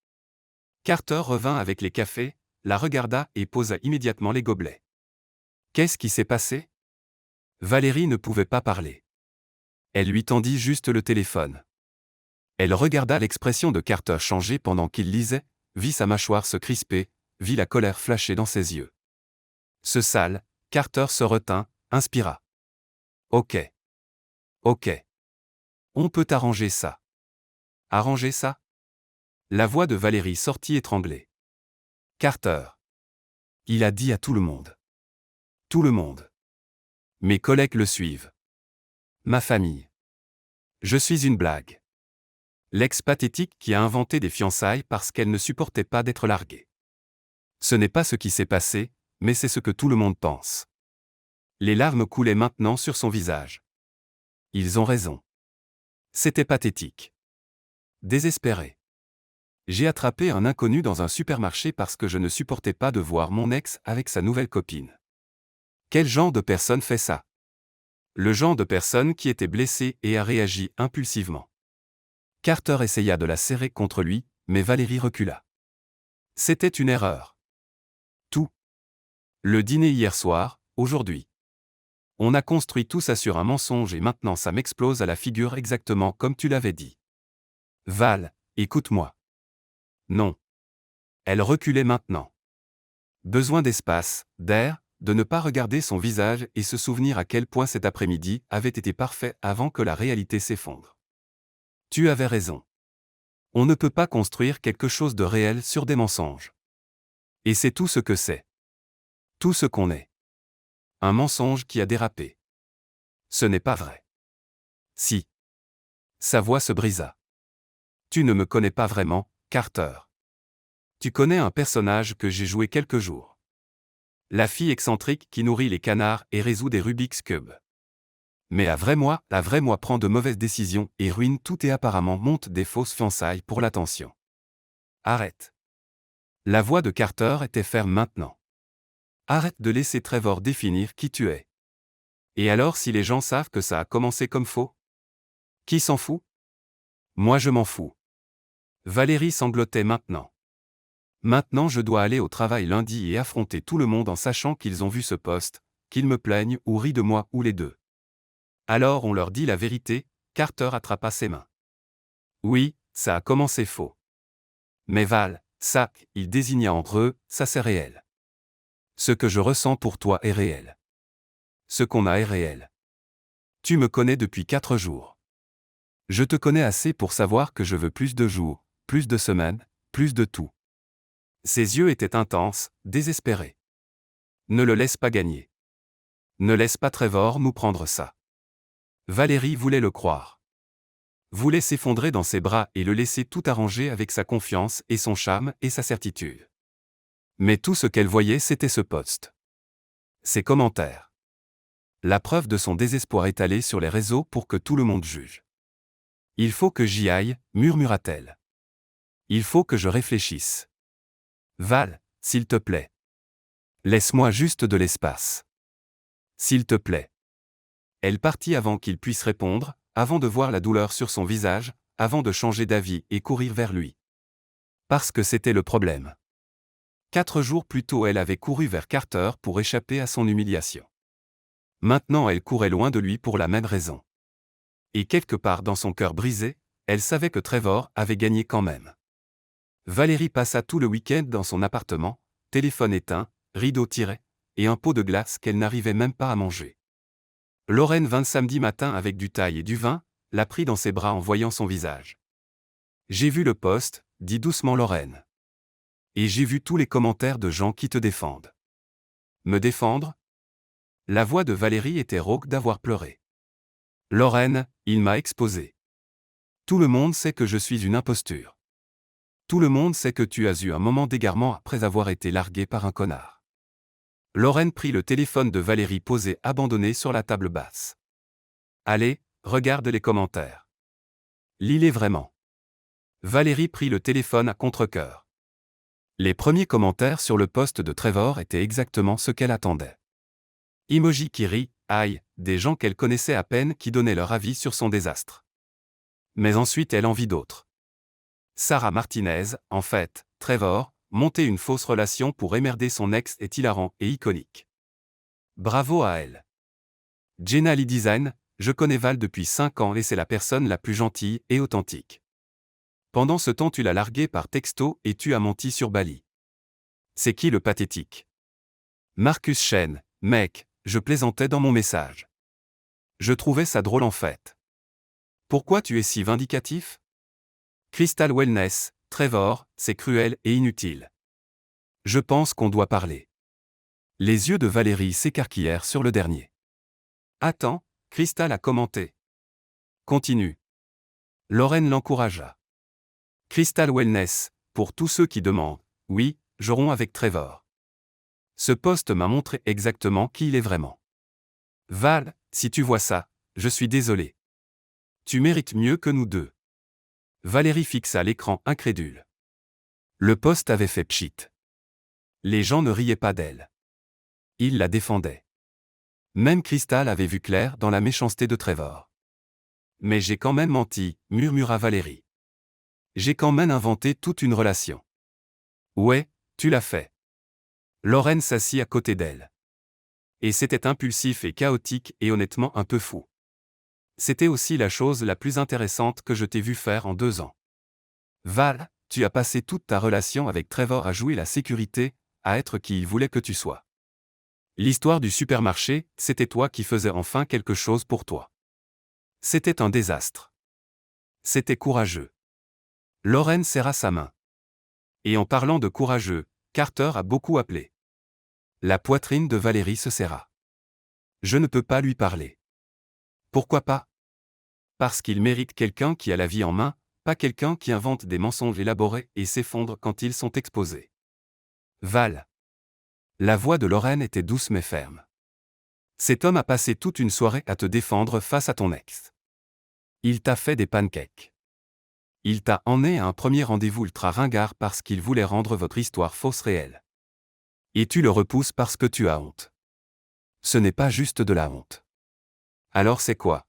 Carter revint avec les cafés, la regarda et posa immédiatement les gobelets. Qu'est-ce qui s'est passé? Valérie ne pouvait pas parler. Elle lui tendit juste le téléphone. Elle regarda l'expression de Carter changer pendant qu'il lisait, vit sa mâchoire se crisper, vit la colère flasher dans ses yeux. Ce sale, Carter se retint, inspira. Ok. Ok. On peut arranger ça. Arranger ça? La voix de Valérie sortit étranglée. Carter. Il a dit à tout le monde. Tout le monde. Mes collègues le suivent. Ma famille. Je suis une blague. L'ex pathétique qui a inventé des fiançailles parce qu'elle ne supportait pas d'être larguée. Ce n'est pas ce qui s'est passé, mais c'est ce que tout le monde pense. Les larmes coulaient maintenant sur son visage. Ils ont raison. C'était pathétique. Désespéré. J'ai attrapé un inconnu dans un supermarché parce que je ne supportais pas de voir mon ex avec sa nouvelle copine. Quel genre de personne fait ça? Le genre de personne qui était blessée et a réagi impulsivement. Carter essaya de la serrer contre lui, mais Valérie recula. C'était une erreur. Tout. Le dîner hier soir, aujourd'hui. On a construit tout ça sur un mensonge et maintenant ça m'explose à la figure exactement comme tu l'avais dit. Val, écoute-moi. Non. Elle reculait maintenant. Besoin d'espace, d'air, de ne pas regarder son visage et se souvenir à quel point cet après-midi avait été parfait avant que la réalité s'effondre. Tu avais raison. On ne peut pas construire quelque chose de réel sur des mensonges. Et c'est tout ce que c'est. Tout ce qu'on est. Un mensonge qui a dérapé. Ce n'est pas vrai. Si. Sa voix se brisa. Tu ne me connais pas vraiment, Carter. Tu connais un personnage que j'ai joué quelques jours. La fille excentrique qui nourrit les canards et résout des Rubik's Cube. Mais la vraie moi prend de mauvaises décisions et ruine tout et apparemment monte des fausses fiançailles pour l'attention. Arrête. La voix de Carter était ferme maintenant. Arrête de laisser Trevor définir qui tu es. Et alors si les gens savent que ça a commencé comme faux? Qui s'en fout? Moi je m'en fous. Valérie sanglotait maintenant. Maintenant je dois aller au travail lundi et affronter tout le monde en sachant qu'ils ont vu ce post, qu'ils me plaignent ou rient de moi ou les deux. Alors on leur dit la vérité, Carter attrapa ses mains. Oui, ça a commencé faux. Mais Val, ça, il désigna entre eux, ça c'est réel. Ce que je ressens pour toi est réel. Ce qu'on a est réel. Tu me connais depuis 4 jours. Je te connais assez pour savoir que je veux plus de jours, plus de semaines, plus de tout. Ses yeux étaient intenses, désespérés. Ne le laisse pas gagner. Ne laisse pas Trevor nous prendre ça. Valérie voulait le croire. Voulait s'effondrer dans ses bras et le laisser tout arranger avec sa confiance et son charme et sa certitude. Mais tout ce qu'elle voyait c'était ce post. Ses commentaires. La preuve de son désespoir étalée sur les réseaux pour que tout le monde juge. Il faut que j'y aille, murmura-t-elle. Il faut que je réfléchisse. Val, s'il te plaît. Laisse-moi juste de l'espace. S'il te plaît. Elle partit avant qu'il puisse répondre, avant de voir la douleur sur son visage, avant de changer d'avis et courir vers lui. Parce que c'était le problème. 4 jours plus tôt elle avait couru vers Carter pour échapper à son humiliation. Maintenant elle courait loin de lui pour la même raison. Et quelque part dans son cœur brisé, elle savait que Trevor avait gagné quand même. Valérie passa tout le week-end dans son appartement, téléphone éteint, rideau tiré, et un pot de glace qu'elle n'arrivait même pas à manger. Lorraine vint samedi matin avec du thaï et du vin, la prit dans ses bras en voyant son visage. J'ai vu le post, dit doucement Lorraine. Et j'ai vu tous les commentaires de gens qui te défendent. Me défendre? La voix de Valérie était rauque d'avoir pleuré. Lorraine, il m'a exposé. Tout le monde sait que je suis une imposture. Tout le monde sait que tu as eu un moment d'égarement après avoir été largué par un connard. Lorraine prit le téléphone de Valérie posé abandonné sur la table basse. Allez, regarde les commentaires. Lis-les vraiment. Valérie prit le téléphone à contre-cœur. Les premiers commentaires sur le post de Trevor étaient exactement ce qu'elle attendait. Emoji qui rit, aïe, des gens qu'elle connaissait à peine qui donnaient leur avis sur son désastre. Mais ensuite elle en vit d'autres. Sarah Martinez, en fait, Trevor, monter une fausse relation pour émerder son ex est hilarant et iconique. Bravo à elle. Jenna Lee Design, je connais Val depuis 5 ans et c'est la personne la plus gentille et authentique. Pendant ce temps tu l'as largué par texto et tu as menti sur Bali. C'est qui le pathétique? Marcus Chen, mec, je plaisantais dans mon message. Je trouvais ça drôle en fait. Pourquoi tu es si vindicatif? Crystal Wellness, Trevor, c'est cruel et inutile. Je pense qu'on doit parler. Les yeux de Valérie s'écarquillèrent sur le dernier. Attends, Crystal a commenté. Continue. Lorraine l'encouragea. Crystal Wellness, pour tous ceux qui demandent, oui, je romps avec Trevor. Ce post m'a montré exactement qui il est vraiment. Val, si tu vois ça, je suis désolé. Tu mérites mieux que nous deux. Valérie fixa l'écran incrédule. Le post avait fait pchit. Les gens ne riaient pas d'elle. Ils la défendaient. Même Crystal avait vu clair dans la méchanceté de Trevor. Mais j'ai quand même menti, murmura Valérie. J'ai quand même inventé toute une relation. Ouais, tu l'as fait. Lorraine s'assit à côté d'elle. Et c'était impulsif et chaotique et honnêtement un peu fou. C'était aussi la chose la plus intéressante que je t'ai vu faire en 2 ans. Val, tu as passé toute ta relation avec Trevor à jouer la sécurité, à être qui il voulait que tu sois. L'histoire du supermarché, c'était toi qui faisais enfin quelque chose pour toi. C'était un désastre. C'était courageux. Lorraine serra sa main. Et en parlant de courageux, Carter a beaucoup appelé. La poitrine de Valérie se serra. Je ne peux pas lui parler. Pourquoi pas? Parce qu'il mérite quelqu'un qui a la vie en main, pas quelqu'un qui invente des mensonges élaborés et s'effondre quand ils sont exposés. Val. La voix de Lorraine était douce mais ferme. Cet homme a passé toute une soirée à te défendre face à ton ex. Il t'a fait des pancakes. Il t'a emmené à un premier rendez-vous ultra ringard parce qu'il voulait rendre votre histoire fausse réelle. Et tu le repousses parce que tu as honte. Ce n'est pas juste de la honte. Alors c'est quoi?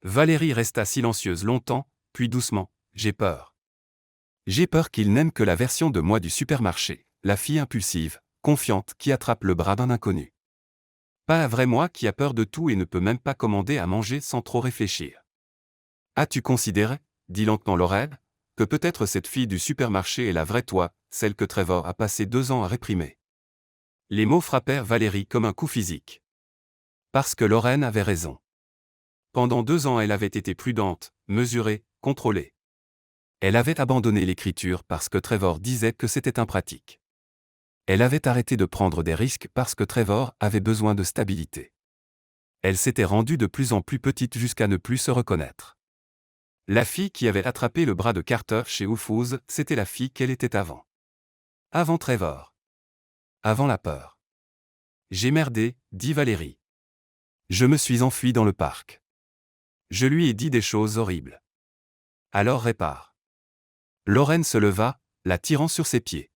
Valérie resta silencieuse longtemps, puis doucement, j'ai peur. J'ai peur qu'il n'aime que la version de moi du supermarché, la fille impulsive, confiante qui attrape le bras d'un inconnu. Pas la vraie moi qui a peur de tout et ne peut même pas commander à manger sans trop réfléchir. As-tu considéré, dit lentement Laurel, que peut-être cette fille du supermarché est la vraie toi, celle que Trevor a passé 2 ans à réprimer? Les mots frappèrent Valérie comme un coup physique. Parce que Lorraine avait raison. Pendant 2 ans elle avait été prudente, mesurée, contrôlée. Elle avait abandonné l'écriture parce que Trevor disait que c'était impratique. Elle avait arrêté de prendre des risques parce que Trevor avait besoin de stabilité. Elle s'était rendue de plus en plus petite jusqu'à ne plus se reconnaître. La fille qui avait attrapé le bras de Carter chez Whole Foods, c'était la fille qu'elle était avant. Avant Trevor. Avant la peur. J'ai merdé, dit Valérie. Je me suis enfuie dans le parc. Je lui ai dit des choses horribles. Alors répare. Lorraine se leva, la tirant sur ses pieds.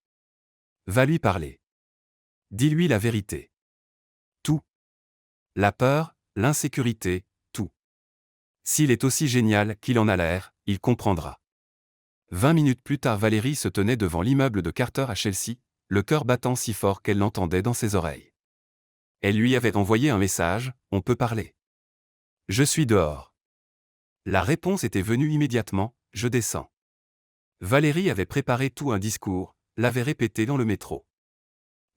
Va lui parler. Dis-lui la vérité. Tout. La peur, l'insécurité, tout. S'il est aussi génial qu'il en a l'air, il comprendra. 20 minutes plus tard, Valérie se tenait devant l'immeuble de Carter à Chelsea, le cœur battant si fort qu'elle l'entendait dans ses oreilles. Elle lui avait envoyé un message, on peut parler. Je suis dehors. La réponse était venue immédiatement, je descends. Valérie avait préparé tout un discours, l'avait répété dans le métro.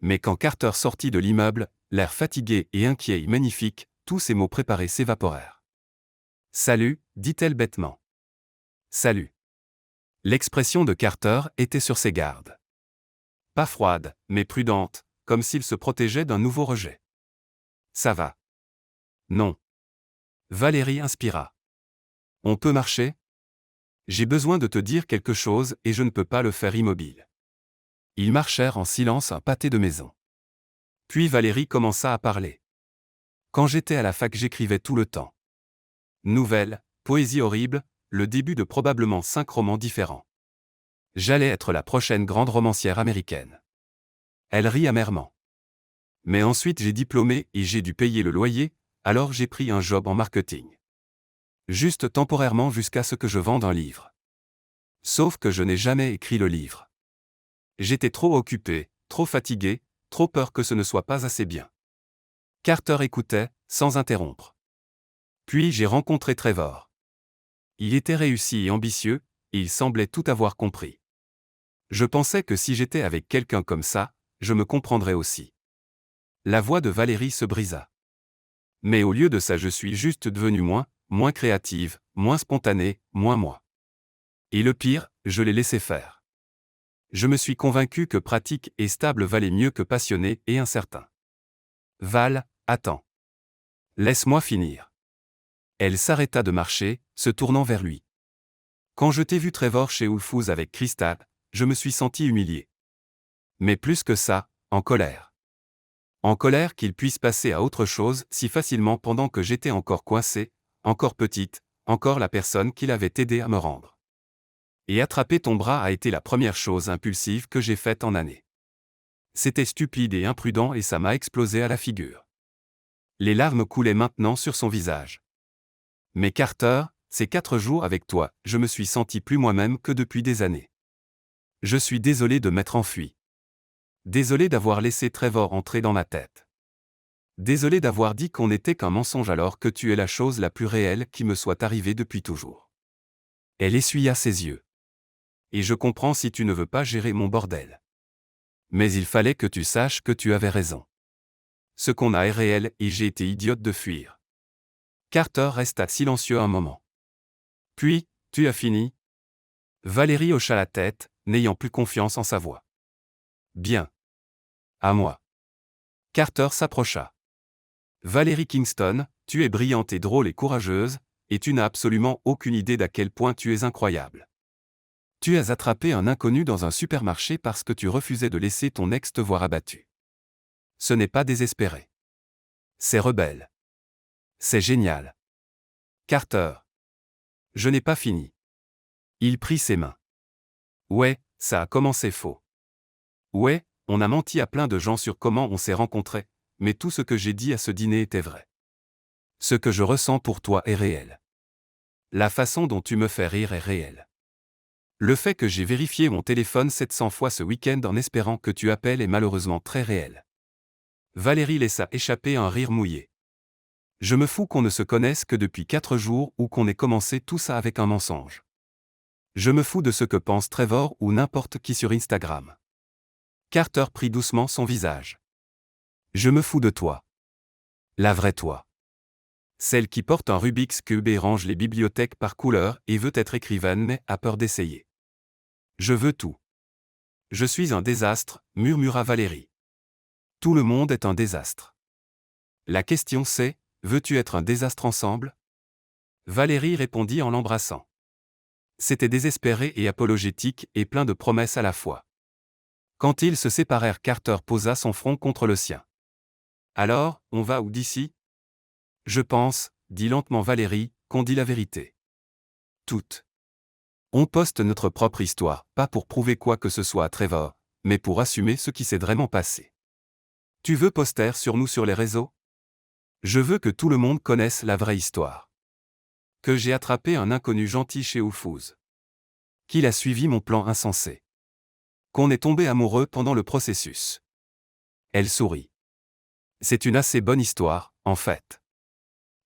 Mais quand Carter sortit de l'immeuble, l'air fatigué et inquiet et magnifique, tous ces mots préparés s'évaporèrent. Salut, dit-elle bêtement. Salut. L'expression de Carter était sur ses gardes. Pas froide, mais prudente, comme s'il se protégeait d'un nouveau rejet. Ça va. Non. Valérie inspira. On peut marcher? J'ai besoin de te dire quelque chose et je ne peux pas le faire immobile. Ils marchèrent en silence un pâté de maison. Puis Valérie commença à parler. Quand j'étais à la fac, j'écrivais tout le temps. Nouvelles, poésie horrible, le début de probablement 5 romans différents. J'allais être la prochaine grande romancière américaine. Elle rit amèrement. Mais ensuite j'ai diplômé et j'ai dû payer le loyer, alors j'ai pris un job en marketing. Juste temporairement jusqu'à ce que je vende un livre. Sauf que je n'ai jamais écrit le livre. J'étais trop occupé, trop fatigué, trop peur que ce ne soit pas assez bien. Carter écoutait, sans interrompre. Puis j'ai rencontré Trevor. Il était réussi et ambitieux, et il semblait tout avoir compris. Je pensais que si j'étais avec quelqu'un comme ça, je me comprendrais aussi. La voix de Valérie se brisa. Mais au lieu de ça, je suis juste devenue moins créative, moins spontanée, moins moi. Et le pire, je l'ai laissé faire. Je me suis convaincu que pratique et stable valait mieux que passionné et incertain. Val, attends. Laisse-moi finir. Elle s'arrêta de marcher, se tournant vers lui. Quand je t'ai vu Trevor chez Whole Foods avec Crystal, je me suis senti humilié. Mais plus que ça, en colère. En colère qu'il puisse passer à autre chose si facilement pendant que j'étais encore coincée, encore petite, encore la personne qu'il avait aidé à me rendre. Et attraper ton bras a été la première chose impulsive que j'ai faite en années. C'était stupide et imprudent et ça m'a explosé à la figure. Les larmes coulaient maintenant sur son visage. Mais Carter, ces 4 jours avec toi, je me suis senti plus moi-même que depuis des années. Je suis désolé de m'être enfui. Désolé d'avoir laissé Trevor entrer dans ma tête. Désolé d'avoir dit qu'on n'était qu'un mensonge alors que tu es la chose la plus réelle qui me soit arrivée depuis toujours. Elle essuya ses yeux. Et je comprends si tu ne veux pas gérer mon bordel. Mais il fallait que tu saches que tu avais raison. Ce qu'on a est réel et j'ai été idiote de fuir. Carter resta silencieux un moment. Puis, tu as fini? Valérie hocha la tête, n'ayant plus confiance en sa voix. Bien. À moi. Carter s'approcha. Valérie Kingston, tu es brillante et drôle et courageuse, et tu n'as absolument aucune idée d'à quel point tu es incroyable. Tu as attrapé un inconnu dans un supermarché parce que tu refusais de laisser ton ex te voir abattu. Ce n'est pas désespéré. C'est rebelle. C'est génial. Carter. Je n'ai pas fini. Il prit ses mains. Ouais, ça a commencé faux. Ouais, on a menti à plein de gens sur comment on s'est rencontrés, mais tout ce que j'ai dit à ce dîner était vrai. Ce que je ressens pour toi est réel. La façon dont tu me fais rire est réelle. Le fait que j'ai vérifié mon téléphone 700 fois ce week-end en espérant que tu appelles est malheureusement très réel. Valérie laissa échapper un rire mouillé. Je me fous qu'on ne se connaisse que depuis 4 jours ou qu'on ait commencé tout ça avec un mensonge. Je me fous de ce que pense Trevor ou n'importe qui sur Instagram. Carter prit doucement son visage. Je me fous de toi. La vraie toi. Celle qui porte un Rubik's Cube et range les bibliothèques par couleur et veut être écrivaine mais a peur d'essayer. Je veux tout. Je suis un désastre, murmura Valérie. Tout le monde est un désastre. La question c'est, veux-tu être un désastre ensemble? Valérie répondit en l'embrassant. C'était désespéré et apologétique et plein de promesses à la fois. Quand ils se séparèrent, Carter posa son front contre le sien. Alors, on va où d'ici? Je pense, dit lentement Valérie, qu'on dit la vérité. Toute. On poste notre propre histoire, pas pour prouver quoi que ce soit à Trevor, mais pour assumer ce qui s'est vraiment passé. Tu veux poster sur nous sur les réseaux? Je veux que tout le monde connaisse la vraie histoire. Que j'ai attrapé un inconnu gentil chez Whole Foods. Qu'il a suivi mon plan insensé. Qu'on est tombé amoureux pendant le processus. Elle sourit. C'est une assez bonne histoire, en fait.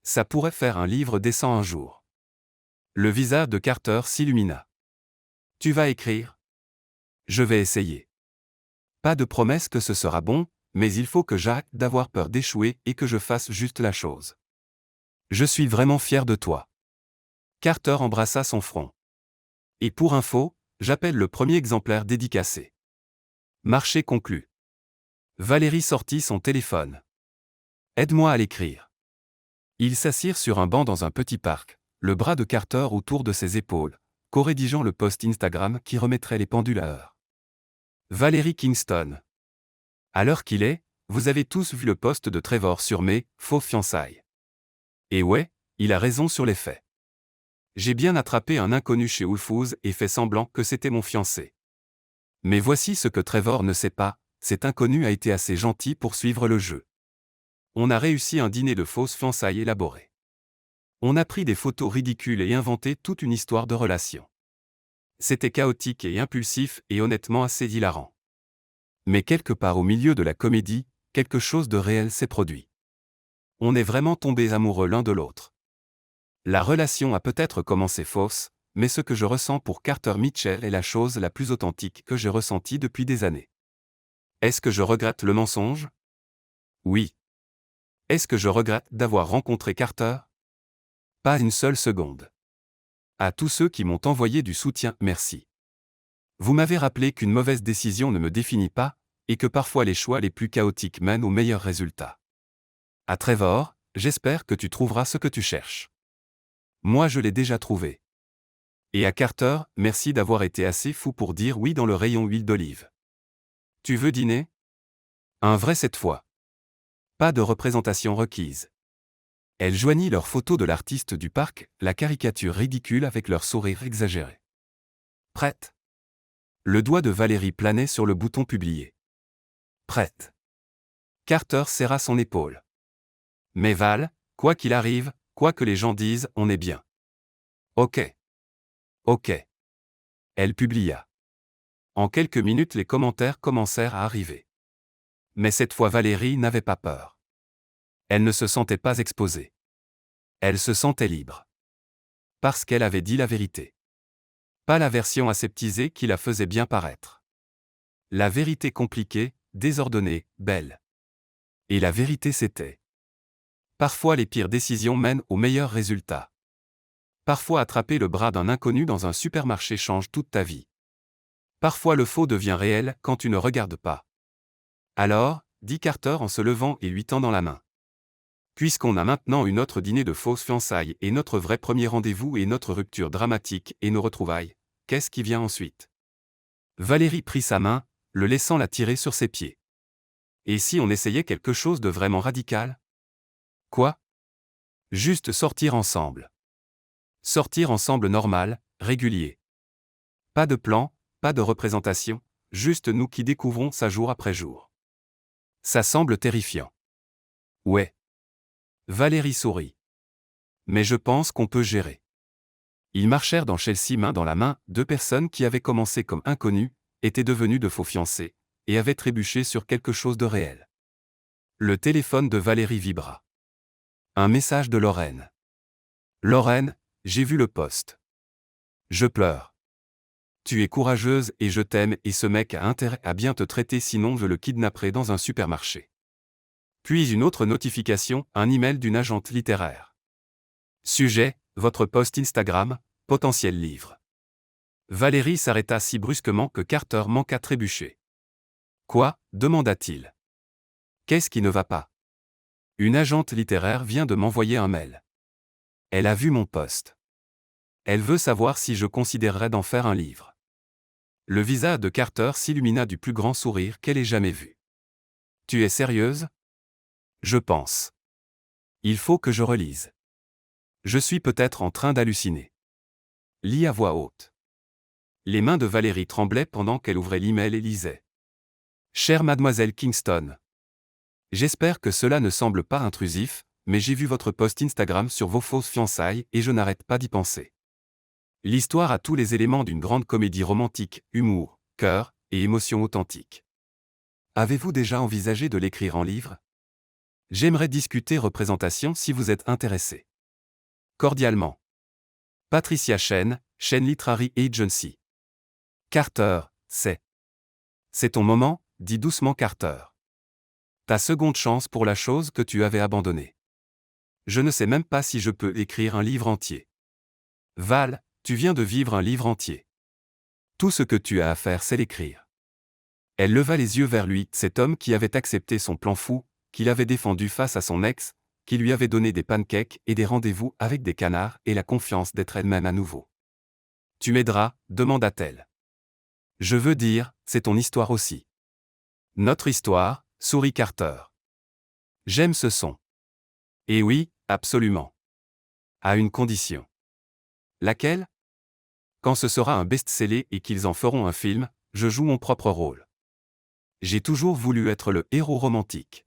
Ça pourrait faire un livre décent un jour. Le visage de Carter s'illumina. Tu vas écrire? Je vais essayer. Pas de promesse que ce sera bon, mais il faut que j'arrête d'avoir peur d'échouer et que je fasse juste la chose. Je suis vraiment fier de toi. Carter embrassa son front. Et pour info, j'appelle le premier exemplaire dédicacé. Marché conclu. Valérie sortit son téléphone. Aide-moi à l'écrire. Ils s'assirent sur un banc dans un petit parc, le bras de Carter autour de ses épaules, co-rédigeant le post Instagram qui remettrait les pendules à l'heure. Valérie Kingston. À l'heure qu'il est, Vous avez tous vu le post de Trevor sur mes faux fiançailles. Et ouais, il a raison sur les faits. J'ai bien attrapé un inconnu chez Whole Foods et fait semblant que c'était mon fiancé. Mais voici ce que Trevor ne sait pas, cet inconnu a été assez gentil pour suivre le jeu. On a réussi un dîner de fausses fiançailles élaboré. On a pris des photos ridicules et inventé toute une histoire de relation. C'était chaotique et impulsif et honnêtement assez hilarant. Mais quelque part au milieu de la comédie, quelque chose de réel s'est produit. On est vraiment tombés amoureux l'un de l'autre. La relation a peut-être commencé fausse, mais ce que je ressens pour Carter Mitchell est la chose la plus authentique que j'ai ressentie depuis des années. Est-ce que je regrette le mensonge? Oui. Est-ce que je regrette d'avoir rencontré Carter? Pas une seule seconde. À tous ceux qui m'ont envoyé du soutien, merci. Vous m'avez rappelé qu'une mauvaise décision ne me définit pas, et que parfois les choix les plus chaotiques mènent aux meilleurs résultats. À Trevor, j'espère que tu trouveras ce que tu cherches. Moi je l'ai déjà trouvé. Et à Carter, merci d'avoir été assez fou pour dire oui dans le rayon huile d'olive. Tu veux dîner? Un vrai cette fois. Pas de représentation requise. Elle joignit leurs photos de l'artiste du parc, la caricature ridicule avec leur sourire exagéré. Prête. Le doigt de Valérie planait sur le bouton publier. Prête. Carter serra son épaule. Mais Val, quoi qu'il arrive, quoi que les gens disent, on est bien. Ok. Ok. Elle publia. En quelques minutes les commentaires commencèrent à arriver. Mais cette fois Valérie n'avait pas peur. Elle ne se sentait pas exposée. Elle se sentait libre. Parce qu'elle avait dit la vérité. Pas la version aseptisée qui la faisait bien paraître. La vérité compliquée, désordonnée, belle. Et la vérité c'était. Parfois les pires décisions mènent aux meilleurs résultats. Parfois attraper le bras d'un inconnu dans un supermarché change toute ta vie. Parfois le faux devient réel quand tu ne regardes pas. Alors, dit Carter en se levant et lui tendant la main. Puisqu'on a maintenant une autre dîner de fausses fiançailles et notre vrai premier rendez-vous et notre rupture dramatique et nos retrouvailles, qu'est-ce qui vient ensuite? Valérie prit sa main, le laissant la tirer sur ses pieds. Et si on essayait quelque chose de vraiment radical? Quoi? Juste sortir ensemble. Sortir ensemble normal, régulier. Pas de plan, pas de représentation, juste nous qui découvrons ça jour après jour. Ça semble terrifiant. Ouais. Valérie sourit. Mais je pense qu'on peut gérer. Ils marchèrent dans Chelsea main dans la main, deux personnes qui avaient commencé comme inconnues, étaient devenues de faux fiancés, et avaient trébuché sur quelque chose de réel. Le téléphone de Valérie vibra. Un message de Lorraine. Lorraine, j'ai vu le post. Je pleure. Tu es courageuse et je t'aime et ce mec a intérêt à bien te traiter sinon je le kidnapperai dans un supermarché. Puis une autre notification, un email d'une agente littéraire. Sujet, votre post Instagram, potentiel livre. Valérie s'arrêta si brusquement que Carter manqua trébucher. Quoi? Demanda-t-il. Qu'est-ce qui ne va pas? Une agente littéraire vient de m'envoyer un mail. Elle a vu mon post. Elle veut savoir si je considérerais d'en faire un livre. Le visage de Carter s'illumina du plus grand sourire qu'elle ait jamais vu. Tu es sérieuse? Je pense. Il faut que je relise. Je suis peut-être en train d'halluciner. Lis à voix haute. Les mains de Valérie tremblaient pendant qu'elle ouvrait l'email et lisait. Chère mademoiselle Kingston. J'espère que cela ne semble pas intrusif, mais j'ai vu votre post Instagram sur vos fausses fiançailles et je n'arrête pas d'y penser. L'histoire a tous les éléments d'une grande comédie romantique, humour, cœur et émotion authentique. Avez-vous déjà envisagé de l'écrire en livre? J'aimerais discuter représentation si vous êtes intéressé. Cordialement. Patricia Chen, Chen Literary Agency. Carter, c'est ton moment, dit doucement Carter. Ta seconde chance pour la chose que tu avais abandonnée. Je ne sais même pas si je peux écrire un livre entier. Val, tu viens de vivre un livre entier. Tout ce que tu as à faire c'est l'écrire. Elle leva les yeux vers lui, cet homme qui avait accepté son plan fou, qu'il avait défendu face à son ex, qui lui avait donné des pancakes et des rendez-vous avec des canards et la confiance d'être elle-même à nouveau. Tu m'aideras, demanda-t-elle. Je veux dire, c'est ton histoire aussi. Notre histoire, sourit Carter. J'aime ce son. Et oui, absolument. À une condition. Laquelle? Quand ce sera un best-seller et qu'ils en feront un film, je joue mon propre rôle. J'ai toujours voulu être le héros romantique.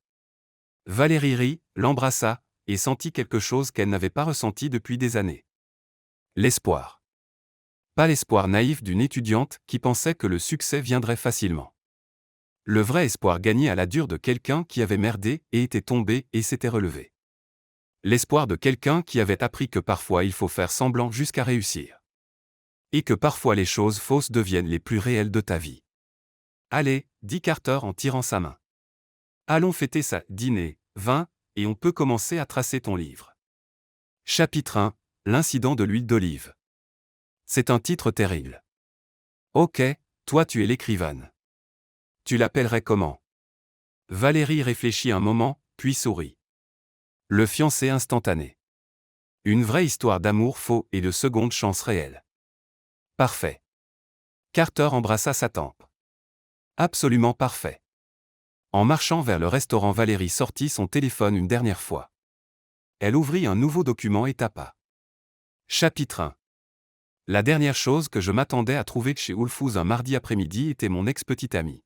Valérie rit, l'embrassa, et sentit quelque chose qu'elle n'avait pas ressenti depuis des années. L'espoir. Pas l'espoir naïf d'une étudiante qui pensait que le succès viendrait facilement. Le vrai espoir gagné à la dure de quelqu'un qui avait merdé et était tombé et s'était relevé. L'espoir de quelqu'un qui avait appris que parfois il faut faire semblant jusqu'à réussir. Et que parfois les choses fausses deviennent les plus réelles de ta vie. Allez, dit Carter en tirant sa main. Allons fêter ça, dîner, vin, et on peut commencer à tracer ton livre. Chapitre 1, l'incident de l'huile d'olive. C'est un titre terrible. Ok, toi tu es l'écrivaine. Tu l'appellerais comment? Valérie réfléchit un moment, puis sourit. Le fiancé instantané. Une vraie histoire d'amour faux et de seconde chance réelle. Parfait. Carter embrassa sa tempe. Absolument parfait. En marchant vers le restaurant, Valérie sortit son téléphone une dernière fois. Elle ouvrit un nouveau document et tapa. Chapitre 1. La dernière chose que je m'attendais à trouver chez Whole Foods un mardi après-midi était mon ex-petite amie.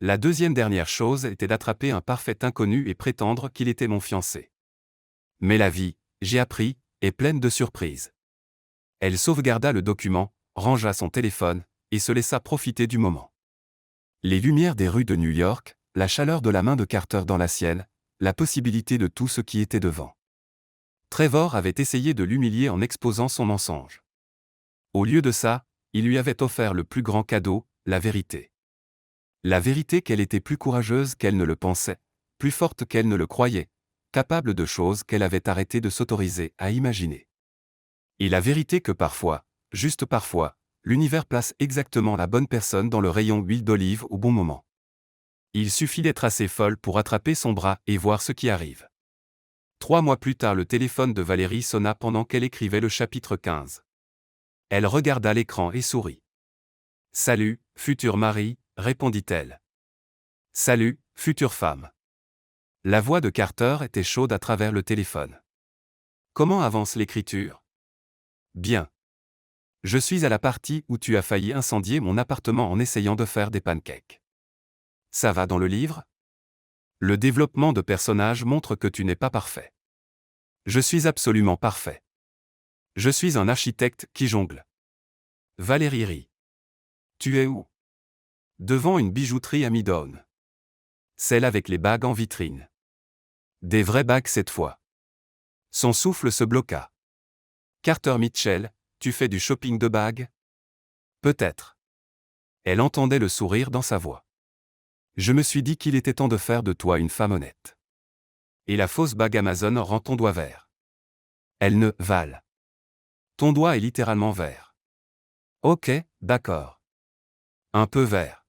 La deuxième dernière chose était d'attraper un parfait inconnu et prétendre qu'il était mon fiancé. Mais la vie, j'ai appris, est pleine de surprises. Elle sauvegarda le document, rangea son téléphone, et se laissa profiter du moment. Les lumières des rues de New York, la chaleur de la main de Carter dans la sienne, la possibilité de tout ce qui était devant. Trevor avait essayé de l'humilier en exposant son mensonge. Au lieu de ça, il lui avait offert le plus grand cadeau, la vérité. La vérité qu'elle était plus courageuse qu'elle ne le pensait, plus forte qu'elle ne le croyait, capable de choses qu'elle avait arrêté de s'autoriser à imaginer. Et la vérité que parfois, juste parfois, l'univers place exactement la bonne personne dans le rayon huile d'olive au bon moment. Il suffit d'être assez folle pour attraper son bras et voir ce qui arrive. 3 mois plus tard, le téléphone de Valérie sonna pendant qu'elle écrivait le chapitre 15. Elle regarda l'écran et sourit. « Salut, futur mari », répondit-elle. « Salut, future femme. » La voix de Carter était chaude à travers le téléphone. « Comment avance l'écriture ? » « Bien. Je suis à la partie où tu as failli incendier mon appartement en essayant de faire des pancakes. Ça va dans le livre ? Le développement de personnages montre que tu n'es pas parfait. Je suis absolument parfait. Je suis un architecte qui jongle. Valérie rit. Tu es où ? Devant une bijouterie à Midtown. Celle avec les bagues en vitrine. Des vraies bagues cette fois. Son souffle se bloqua. Carter Mitchell, tu fais du shopping de bagues ? Peut-être. Elle entendait le sourire dans sa voix. Je me suis dit qu'il était temps de faire de toi une femme honnête. Et la fausse bague Amazon rend ton doigt vert. Elle ne, Val. Ton doigt est littéralement vert. Ok, d'accord. Un peu vert.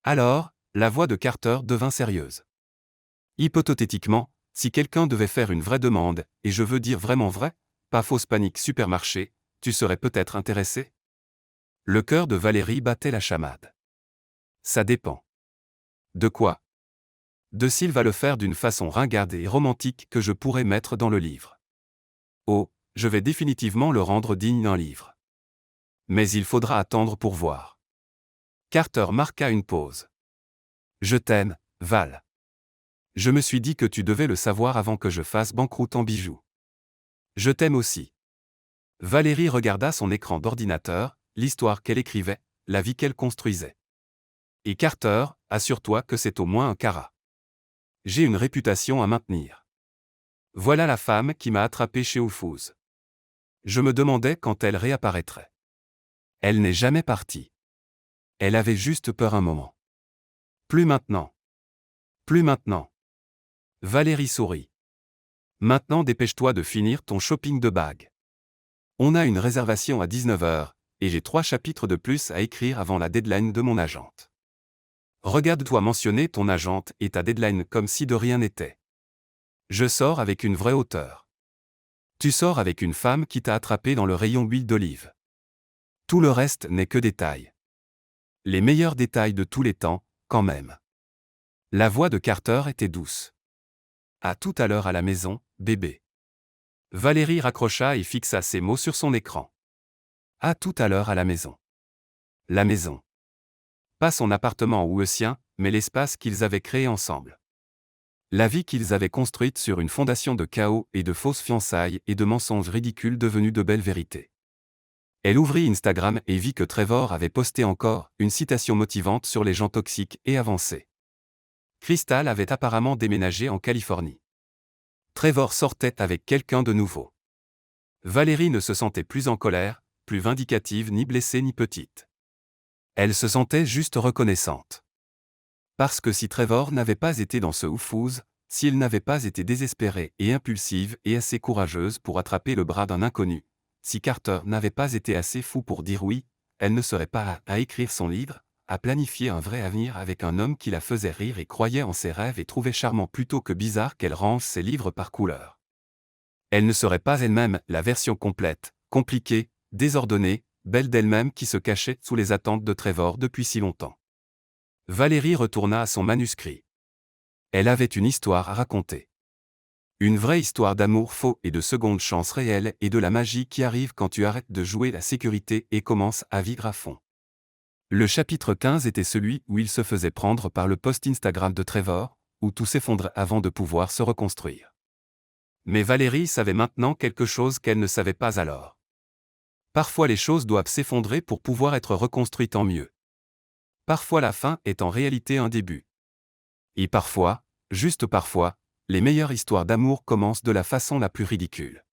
Alors, la voix de Carter devint sérieuse. Hypothétiquement, si quelqu'un devait faire une vraie demande, et je veux dire vraiment vrai, pas fausse panique supermarché, tu serais peut-être intéressé ? Le cœur de Valérie battait la chamade. Ça dépend. De quoi ? De s'il va le faire d'une façon ringarde et romantique que je pourrais mettre dans le livre. Oh, je vais définitivement le rendre digne d'un livre. Mais il faudra attendre pour voir. Carter marqua une pause. Je t'aime, Val. Je me suis dit que tu devais le savoir avant que je fasse banqueroute en bijoux. Je t'aime aussi. Valérie regarda son écran d'ordinateur, l'histoire qu'elle écrivait, la vie qu'elle construisait. Et Carter, assure-toi que c'est au moins un carat. J'ai une réputation à maintenir. Voilà la femme qui m'a attrapé chez Whole Foods. Je me demandais quand elle réapparaîtrait. Elle n'est jamais partie. Elle avait juste peur un moment. Plus maintenant. Plus maintenant. Valérie sourit. Maintenant dépêche-toi de finir ton shopping de bagues. On a une réservation à 19h, et j'ai 3 chapitres de plus à écrire avant la deadline de mon agente. Regarde-toi mentionner ton agente et ta deadline comme si de rien n'était. Je sors avec une vraie auteure. Tu sors avec une femme qui t'a attrapé dans le rayon huile d'olive. Tout le reste n'est que détails. Les meilleurs détails de tous les temps, quand même. La voix de Carter était douce. À tout à l'heure à la maison, bébé. Valérie raccrocha et fixa ces mots sur son écran. À tout à l'heure à la maison. La maison. Pas son appartement ou le sien, mais l'espace qu'ils avaient créé ensemble. La vie qu'ils avaient construite sur une fondation de chaos et de fausses fiançailles et de mensonges ridicules devenus de belles vérités. Elle ouvrit Instagram et vit que Trevor avait posté encore une citation motivante sur les gens toxiques et avancés. Crystal avait apparemment déménagé en Californie. Trevor sortait avec quelqu'un de nouveau. Valérie ne se sentait plus en colère, plus vindicative ni blessée ni petite. Elle se sentait juste reconnaissante. Parce que si Trevor n'avait pas été dans ce oufouze, s'il n'avait pas été désespérée et impulsive et assez courageuse pour attraper le bras d'un inconnu, si Carter n'avait pas été assez fou pour dire oui, elle ne serait pas à écrire son livre, à planifier un vrai avenir avec un homme qui la faisait rire et croyait en ses rêves et trouvait charmant plutôt que bizarre qu'elle range ses livres par couleur. Elle ne serait pas elle-même la version complète, compliquée, désordonnée, belle d'elle-même qui se cachait sous les attentes de Trevor depuis si longtemps. Valérie retourna à son manuscrit. Elle avait une histoire à raconter. Une vraie histoire d'amour faux et de seconde chance réelle et de la magie qui arrive quand tu arrêtes de jouer la sécurité et commences à vivre à fond. Le chapitre 15 était celui où il se faisait prendre par le post Instagram de Trevor, où tout s'effondrait avant de pouvoir se reconstruire. Mais Valérie savait maintenant quelque chose qu'elle ne savait pas alors. Parfois les choses doivent s'effondrer pour pouvoir être reconstruites en mieux. Parfois la fin est en réalité un début. Et parfois, juste parfois, les meilleures histoires d'amour commencent de la façon la plus ridicule.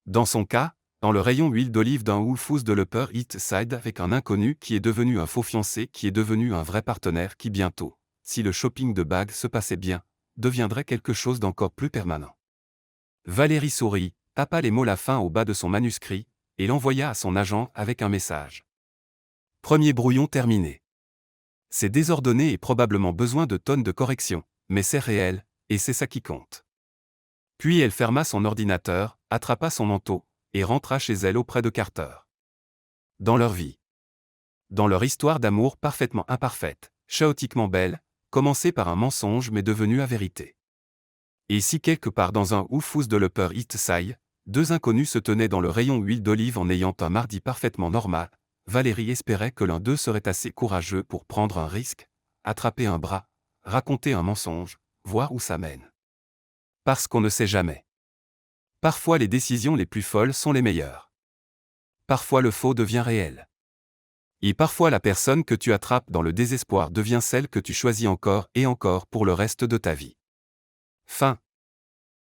Dans son cas, dans le rayon huile d'olive d'un Whole Foods de l'Upper East Side avec un inconnu qui est devenu un faux fiancé qui est devenu un vrai partenaire qui bientôt, si le shopping de bagues se passait bien, deviendrait quelque chose d'encore plus permanent. Valérie sourit, tapa les mots la fin au bas de son manuscrit, et l'envoya à son agent avec un message. Premier brouillon terminé. C'est désordonné et probablement besoin de tonnes de corrections, mais c'est réel, et c'est ça qui compte. Puis elle ferma son ordinateur, attrapa son manteau, et rentra chez elle auprès de Carter. Dans leur vie. Dans leur histoire d'amour parfaitement imparfaite, chaotiquement belle, commencée par un mensonge mais devenue la vérité. Et si quelque part dans un oufous de l'Upper East Side, deux inconnus se tenaient dans le rayon huile d'olive en ayant un mardi parfaitement normal, Valérie espérait que l'un d'eux serait assez courageux pour prendre un risque, attraper un bras, raconter un mensonge, voir où ça mène. Parce qu'on ne sait jamais. Parfois les décisions les plus folles sont les meilleures. Parfois le faux devient réel. Et parfois la personne que tu attrapes dans le désespoir devient celle que tu choisis encore et encore pour le reste de ta vie. Fin.